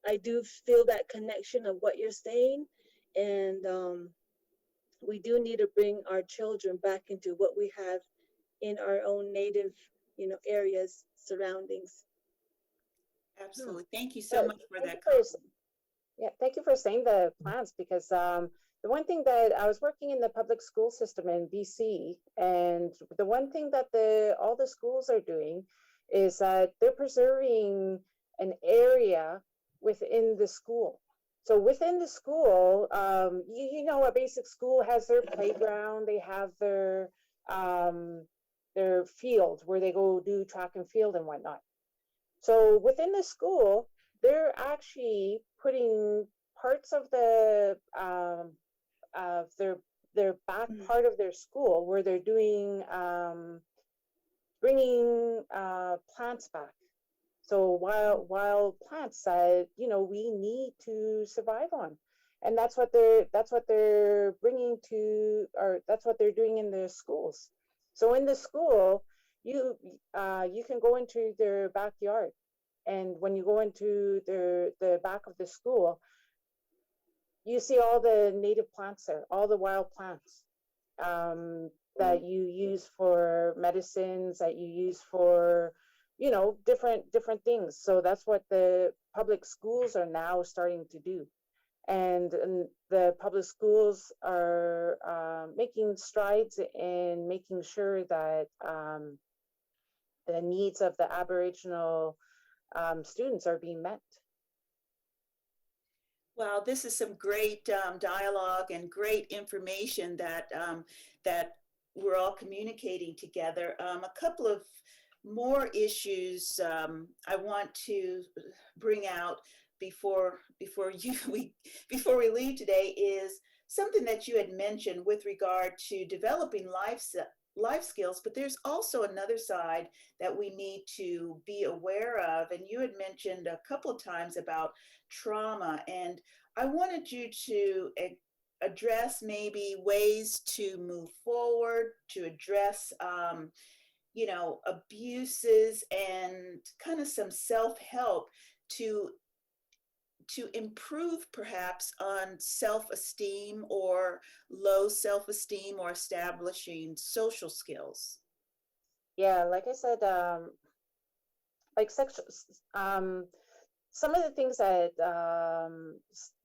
I do feel that connection of what you're saying. And we do need to bring our children back into what we have in our own native, you know, areas, surroundings. Absolutely. Thank you so much for Thank that you for, comment. yeah, thank you for saying the plants, because the one thing that I was working in the public school system in BC, and the one thing that all the schools are doing is that they're preserving an area within the school. So within the school, you know, a basic school has their playground, they have their field where they go do track and field and whatnot. So within the school, they're actually putting parts of their back part of their school where they're doing bringing plants back. So wild plants that, you know, we need to survive on, and that's what they're bringing to, or that's what they're doing in the schools. So in the school, you can go into their backyard, and when you go into the back of the school, you see all the native plants there, all the wild plants that you use for medicines, that you use for, you know, different things. So that's what the public schools are now starting to do. And the public schools are making strides in making sure that the needs of the Aboriginal students are being met. Well, this is some great dialogue and great information that we're all communicating together. A couple of more issues I want to bring out before we leave today is something that you had mentioned with regard to developing life skills, but there's also another side that we need to be aware of. And you had mentioned a couple of times about trauma, and I wanted you to address maybe ways to move forward, to address, abuses and kind of some self-help to improve perhaps on self-esteem or low self-esteem or establishing social skills. Yeah, like I said, like sexual, some of the things that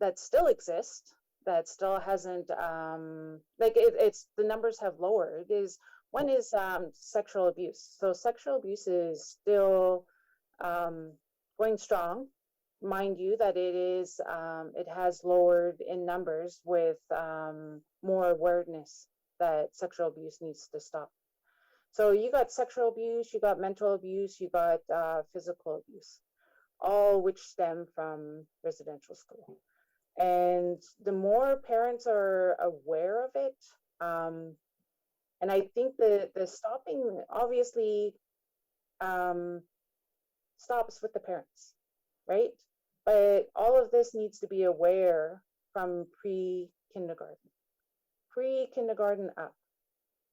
that still exist, that still hasn't, like it's the numbers have lowered. Is one is sexual abuse. So sexual abuse is still going strong. Mind you, that it has lowered in numbers with more awareness that sexual abuse needs to stop. So you got sexual abuse, you got mental abuse, you got physical abuse, all which stem from residential school. And the more parents are aware of it, and I think the stopping obviously stops with the parents, right? But all of this needs to be aware from pre-kindergarten. Pre-kindergarten up.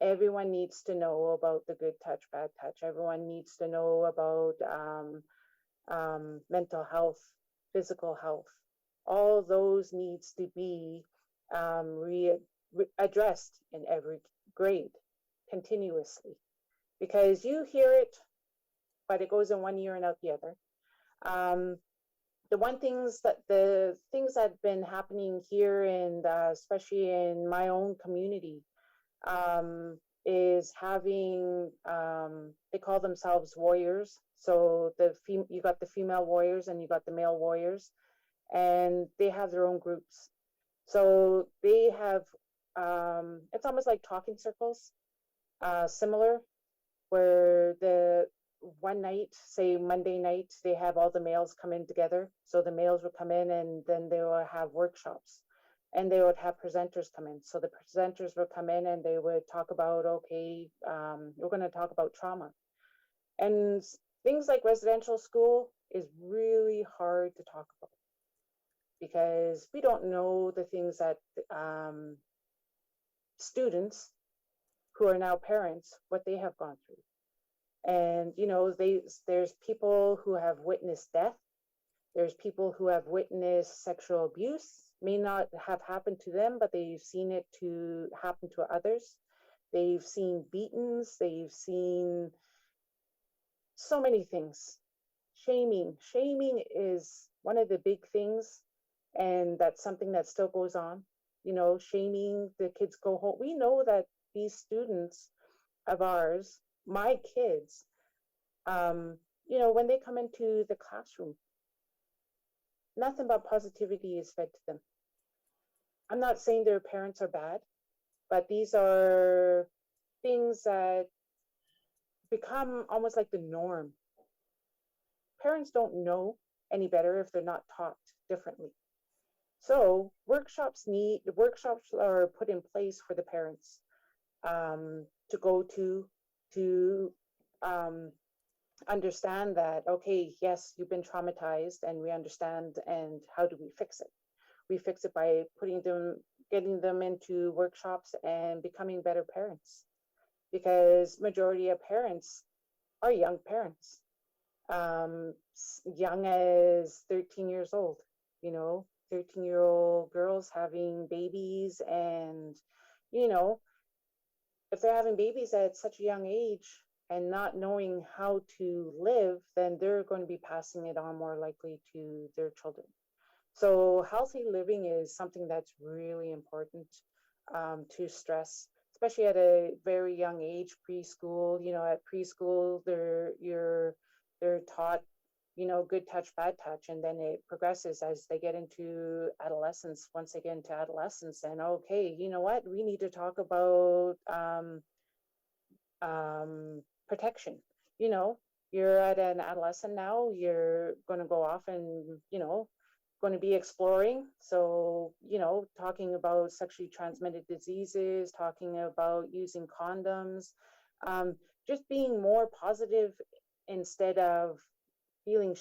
Everyone needs to know about the good touch, bad touch. Everyone needs to know about mental health, physical health. All those needs to be addressed in every grade continuously, because you hear it, but it goes in one ear and out the other. The things that have been happening here, and especially in my own community, is having, they call themselves warriors. So you got the female warriors and you got the male warriors, and they have their own groups. So they have, it's almost like talking circles, similar, where the one night, say Monday night, they have all the males come in together. So the males would come in and then they will have workshops, and they would have presenters come in. So the presenters would come in and they would talk about, okay, we're going to talk about trauma. And things like residential school is really hard to talk about, because we don't know the things that students who are now parents, what they have gone through. And there's people who have witnessed death. There's people who have witnessed sexual abuse, may not have happened to them, but they've seen it to happen to others. They've seen beatings. They've seen so many things. Shaming is one of the big things, and that's something that still goes on. Shaming, the kids go home. We know that these students of ours, my kids, when they come into the classroom, nothing but positivity is fed to them. I'm not saying their parents are bad, but these are things that become almost like the norm. Parents don't know any better if they're not taught differently. So workshops are put in place for the parents to go to understand that, okay, yes, you've been traumatized, and we understand, and how do we fix it? We fix it by getting them into workshops and becoming better parents, because majority of parents are young parents, young as 13 years old, 13-year-old girls having babies. And, if they're having babies at such a young age and not knowing how to live, then they're going to be passing it on more likely to their children. So healthy living is something that's really important to stress, especially at a very young age, preschool. At preschool, they're taught, good touch, bad touch, and then it progresses as they get into adolescence. Once they get into adolescence, and okay, you know what, we need to talk about protection. You're at an adolescent now, you're going to go off and, going to be exploring. So, you know, talking about sexually transmitted diseases, talking about using condoms, just being more positive instead of feeling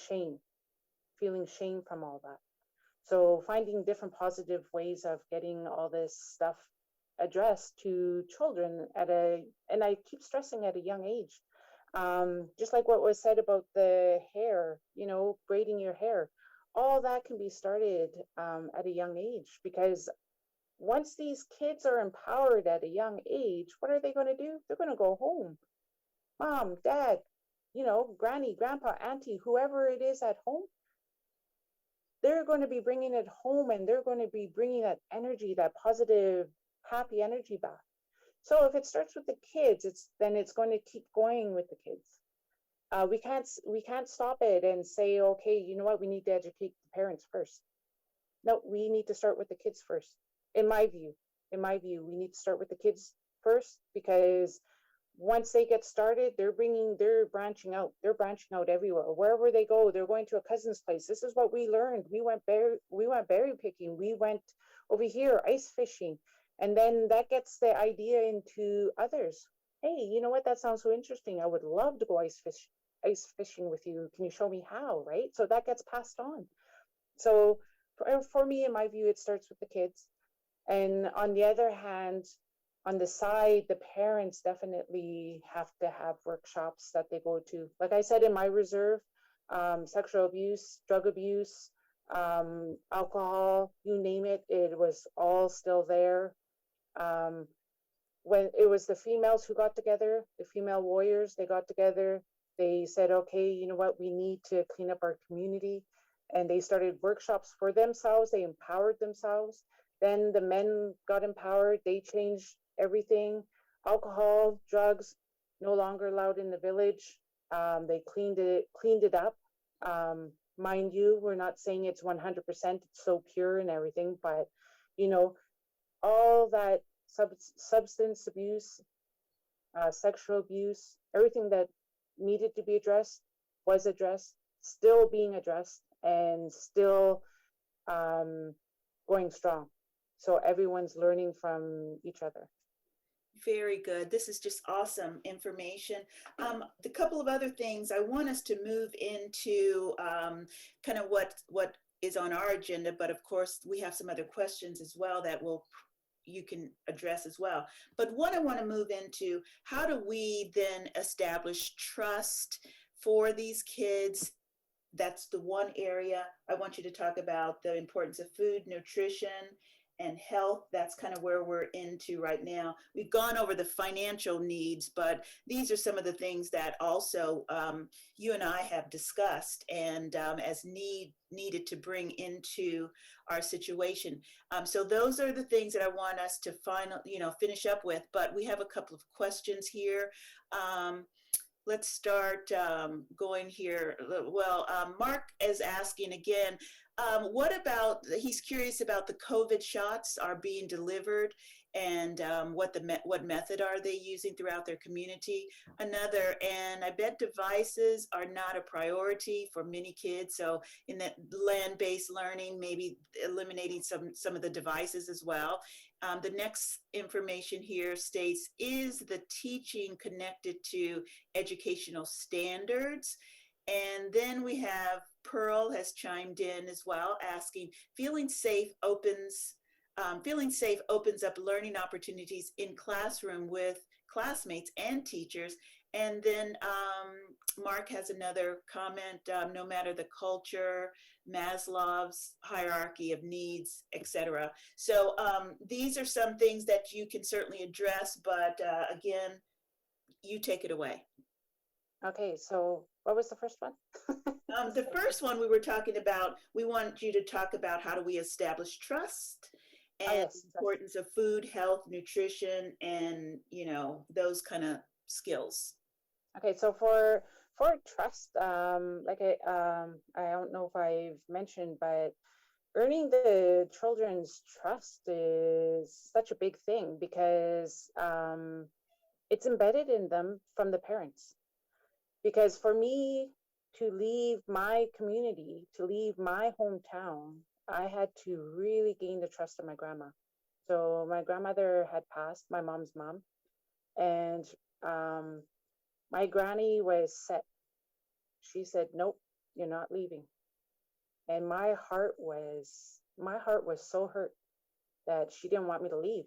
feeling shame from all that. So finding different positive ways of getting all this stuff addressed to children and I keep stressing at a young age. Just like what was said about the hair, you know, braiding your hair, all that can be started at a young age, because once these kids are empowered at a young age, what are they going to do? They're going to go home. Mom, dad, you know, granny, grandpa, auntie, whoever it is at home, they're going to be bringing it home, and they're going to be bringing that energy, that positive, happy energy back. So if it starts with the kids, it's going to keep going with the kids. We can't stop it and say, okay, you know what, we need to educate the parents first. No, we need to start with the kids first. In my view, we need to start with the kids first, because once they get started, they're branching out everywhere. Wherever they go, they're going to a cousin's place. This is what we learned. We went berry picking. We went over here ice fishing, and then that gets the idea into others. Hey, you know what? That sounds so interesting. I would love to go ice fishing with you. Can you show me how? Right? So that gets passed on. So for me, in my view, it starts with the kids. And on the other hand, on the side, the parents definitely have to have workshops that they go to. Like I said, in my reserve, sexual abuse, drug abuse, alcohol, you name it, it was all still there. When it was the females who got together, the female warriors, they got together. They said, okay, you know what, we need to clean up our community. And they started workshops for themselves. They empowered themselves. Then the men got empowered. They changed everything. Alcohol, drugs, no longer allowed in the village. They cleaned it up. Mind you, we're not saying it's 100%, it's so pure and everything, but you know, all that substance abuse, sexual abuse, everything that needed to be addressed was addressed, still being addressed, and still going strong. So everyone's learning from each other. Very good. This is just awesome information. The couple of other things I want us to move into kind of what is on our agenda, but of course we have some other questions as well that you can address as well. But what I want to move into, how do we then establish trust for these kids? That's the one area I want you to talk about, the importance of food, nutrition, and health. That's kind of where we're into right now. We've gone over the financial needs, but these are some of the things that also you and I have discussed and as needed to bring into our situation. So those are the things that I want us to finish up with, but we have a couple of questions here. Let's start going here. Well, Mark is asking again, he's curious about the COVID shots are being delivered and what method are they using throughout their community. Another, and I bet devices are not a priority for many kids. So in that land-based learning, maybe eliminating some of the devices as well. The next information here states, is the teaching connected to educational standards? And then we have Pearl has chimed in as well, asking, feeling safe opens up learning opportunities in classroom with classmates and teachers. And then Mark has another comment, no matter the culture, Maslow's hierarchy of needs, etc. So these are some things that you can certainly address, but again, you take it away. Okay, so what was the first one? The first one we were talking about, we want you to talk about how do we establish trust and yes, the importance of food, health, nutrition, and those kind of skills. Okay, so for trust, like I don't know if I've mentioned, but earning the children's trust is such a big thing because it's embedded in them from the parents. Because for me to leave my community, to leave my hometown, I had to really gain the trust of my grandma. So my grandmother had passed, my mom's mom, and um, my granny was set. She said, "Nope, you're not leaving." And my heart was so hurt that she didn't want me to leave.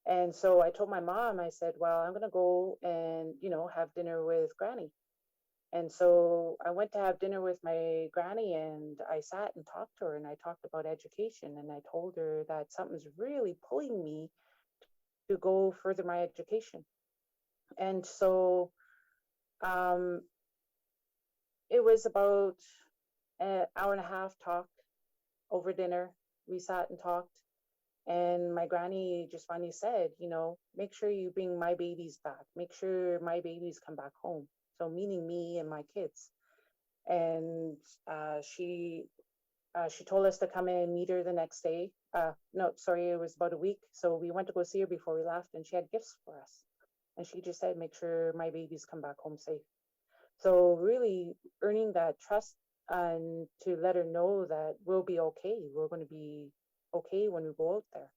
And so I told my mom, I said, "Well, I'm gonna go and have dinner with Granny." And so I went to have dinner with my granny, and I sat and talked to her, and I talked about education, and I told her that something's really pulling me to go further my education. And so um, it was about an hour and a half talk over dinner. We sat and talked, and my granny just finally said, make sure you bring my babies back. Make sure my babies come back home. So meaning me and my kids. And she told us to come and meet her the next day. No, sorry, it was about a week. So we went to go see her before we left, and she had gifts for us. And she just said, make sure my babies come back home safe. So really earning that trust and to let her know that we'll be okay. We're going to be okay when we go out there.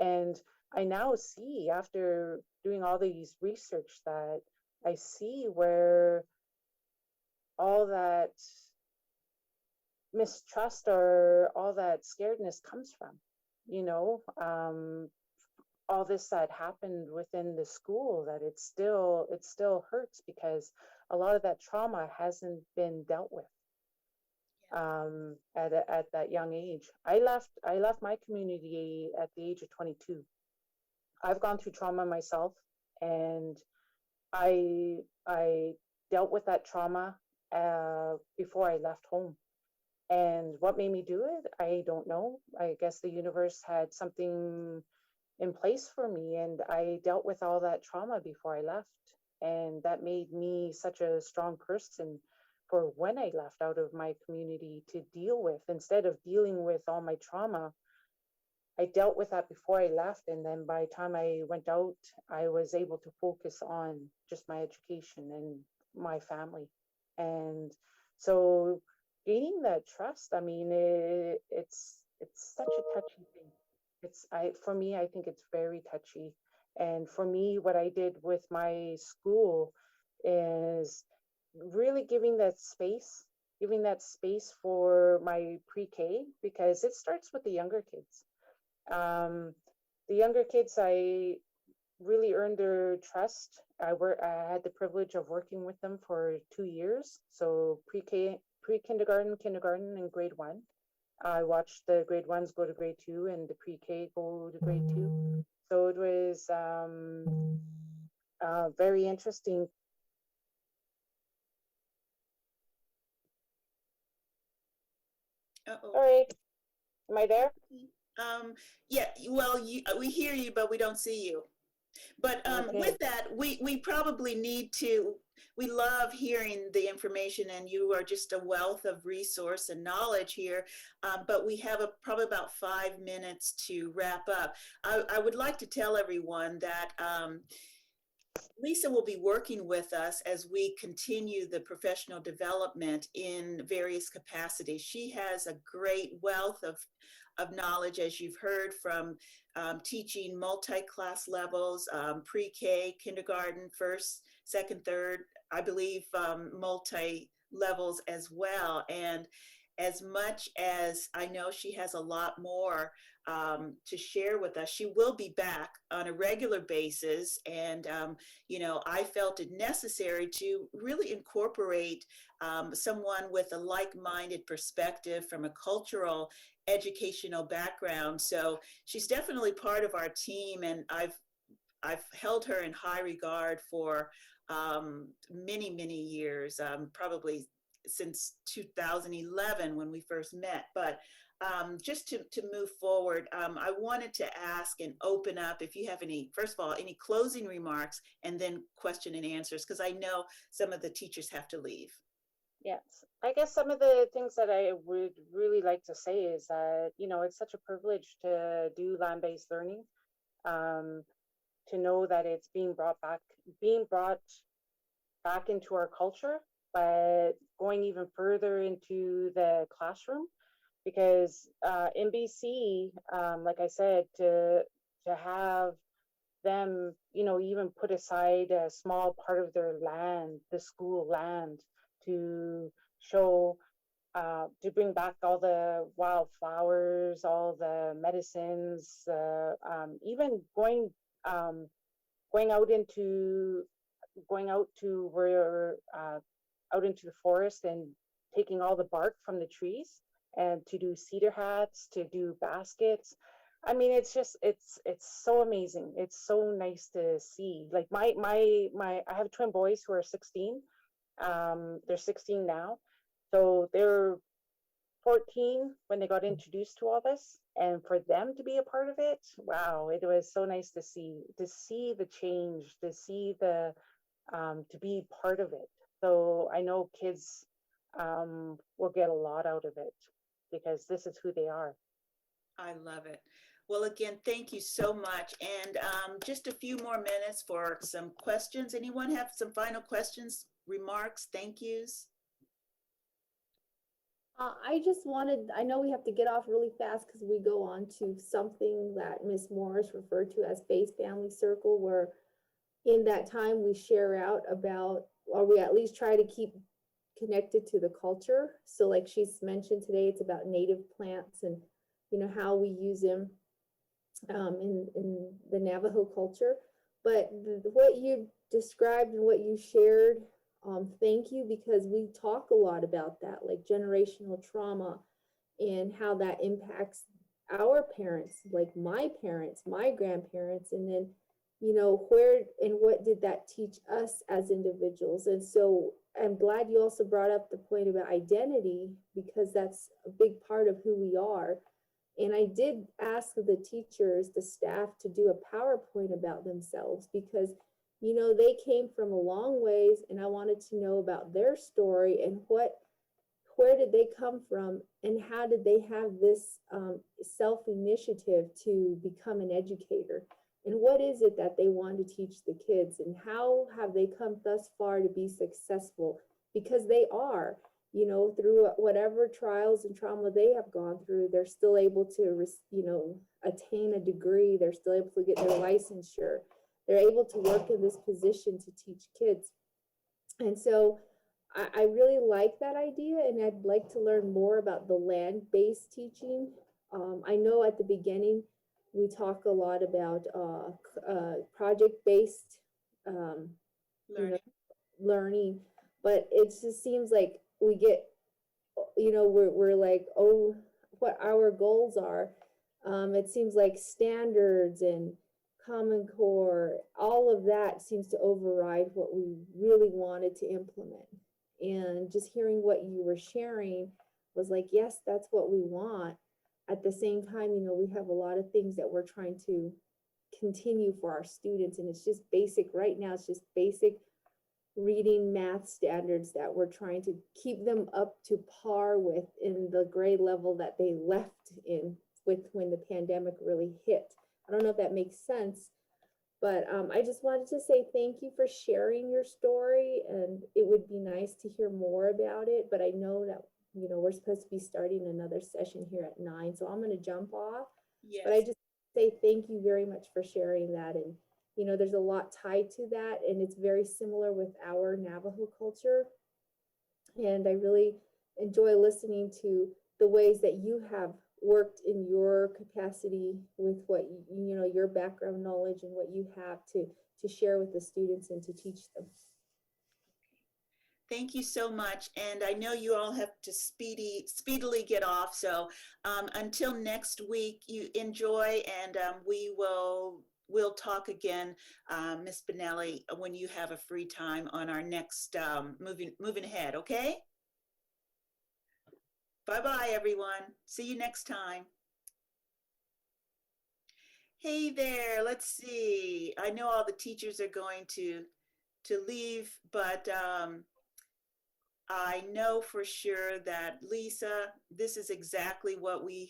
And I now see, after doing all these research, that I see where all that mistrust or all that scaredness comes from. You know, all this that happened within the school, that it still hurts because a lot of that trauma hasn't been dealt with at that young age. I left my community at the age of 22. I've gone through trauma myself, and I dealt with that trauma before I left home. And what made me do it, I don't know. I guess the universe had something in place for me, and I dealt with all that trauma before I left. And that made me such a strong person for when I left out of my community to deal with. Instead of dealing with all my trauma, I dealt with that before I left. And then by the time I went out, I was able to focus on just my education and my family. And so gaining that trust, I mean, it's such a touchy thing. For me, I think it's very touchy. And for me, what I did with my school is really giving that space for my pre-K, because it starts with the younger kids. um, the younger kids, I really earned their trust. I had the privilege of working with them for 2 years. So pre-K, pre-kindergarten, kindergarten, and grade one. I watched the grade ones go to grade two and the pre-K go to grade two. So it was very interesting. Uh-oh. All right, am I there? Yeah, well, we hear you, but we don't see you. But Okay. with that, we probably need to, we love hearing the information, and you are just a wealth of resource and knowledge here. But we have probably about 5 minutes to wrap up. I would like to tell everyone that Lisa will be working with us as we continue the professional development in various capacities. She has a great wealth of knowledge, as you've heard, from teaching multi-class levels, pre-K, kindergarten, first, second, third, I believe multi-levels as well. And as much as I know she has a lot more to share with us, she will be back on a regular basis. And I felt it necessary to really incorporate someone with a like-minded perspective from a cultural, educational background. So she's definitely part of our team, and I've held her in high regard for many, many years, probably since 2011 when we first met. But just to move forward, I wanted to ask and open up if you have any, first of all, any closing remarks, and then question and answers, because I know some of the teachers have to leave. Yes, I guess some of the things that I would really like to say is that, it's such a privilege to do land-based learning, um, to know that it's being brought back into our culture, but going even further into the classroom, because in BC, like I said, to have them, even put aside a small part of their land, the school land, to show, to bring back all the wildflowers, all the medicines, even going out into going out to where out into the forest and taking all the bark from the trees and to do cedar hats, to do baskets. I mean, it's just it's so amazing. It's so nice to see. Like my I have twin boys who are 16. They're 16 now. So they're 14 when they got introduced to all this, and for them to be a part of it, wow, it was so nice to see the change, to see the to be part of it. So I know kids will get a lot out of it because this is who they are. I love it. Well, again, thank you so much. And just a few more minutes for some questions. Anyone have some final questions, remarks, thank yous? I just wanted, I know we have to get off really fast because we go on to something that Miss Morris referred to as Faith Family Circle, where in that time we share out about, or we at least try to keep connected to the culture. So like she's mentioned today, it's about native plants and, how we use them in the Navajo culture. But what you described and what you shared, thank you, because we talk a lot about that, like generational trauma and how that impacts our parents, like my parents, my grandparents, and then, where and what did that teach us as individuals? And so I'm glad you also brought up the point about identity, because that's a big part of who we are. And I did ask the teachers, the staff, to do a PowerPoint about themselves because, they came from a long ways, and I wanted to know about their story and where did they come from and how did they have this self-initiative to become an educator? And what is it that they want to teach the kids? And how have they come thus far to be successful? Because they are. Through whatever trials and trauma they have gone through, they're still able to, attain a degree. They're still able to get their licensure. They're able to work in this position to teach kids. And so I really like that idea, and I'd like to learn more about the land-based teaching. I know at the beginning, we talk a lot about project-based learning, but it just seems like we get, we're like, oh, what our goals are. It seems like standards and Common Core, all of that seems to override what we really wanted to implement. And just hearing what you were sharing was like, yes, that's what we want. At the same time, we have a lot of things that we're trying to continue for our students, and it's just basic right now. It's just basic reading, math standards that we're trying to keep them up to par with in the grade level that they left in with when the pandemic really hit. I don't know if that makes sense, but I just wanted to say thank you for sharing your story, and it would be nice to hear more about it. But I know that, we're supposed to be starting another session here at 9, so I'm going to jump off. Yes. But I just say thank you very much for sharing that. And, there's a lot tied to that, and it's very similar with our Navajo culture. And I really enjoy listening to the ways that you have worked in your capacity with what, your background knowledge and what you have to share with the students and to teach them. Thank you so much. And I know you all have to speedily get off. So until next week, you enjoy, and we'll talk again, Ms. Benelli, when you have a free time on our next moving ahead, okay? Bye-bye, everyone. See you next time. Hey there, let's see. I know all the teachers are going to leave, but I know for sure that Lisa, this is exactly what we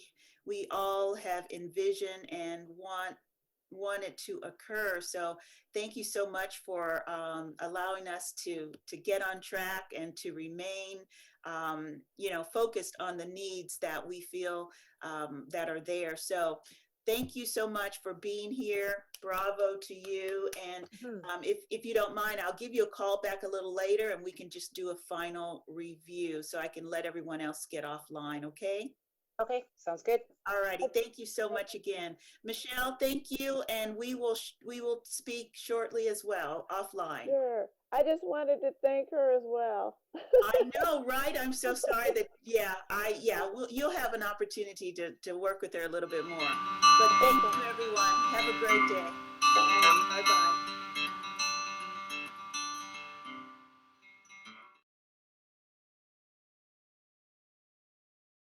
all have envisioned and want want it to occur. So thank you so much for allowing us to get on track and to remain, focused on the needs that we feel that are there. So thank you so much for being here. Bravo to you. And if you don't mind, I'll give you a call back a little later and we can just do a final review so I can let everyone else get offline, okay? Okay, sounds good. All righty, thank you so much again. Michelle, thank you, and we will speak shortly as well, offline. Sure. I just wanted to thank her as well. I know, right? I'm so sorry that, you'll have an opportunity to work with her a little bit more. But thank you, everyone. Have a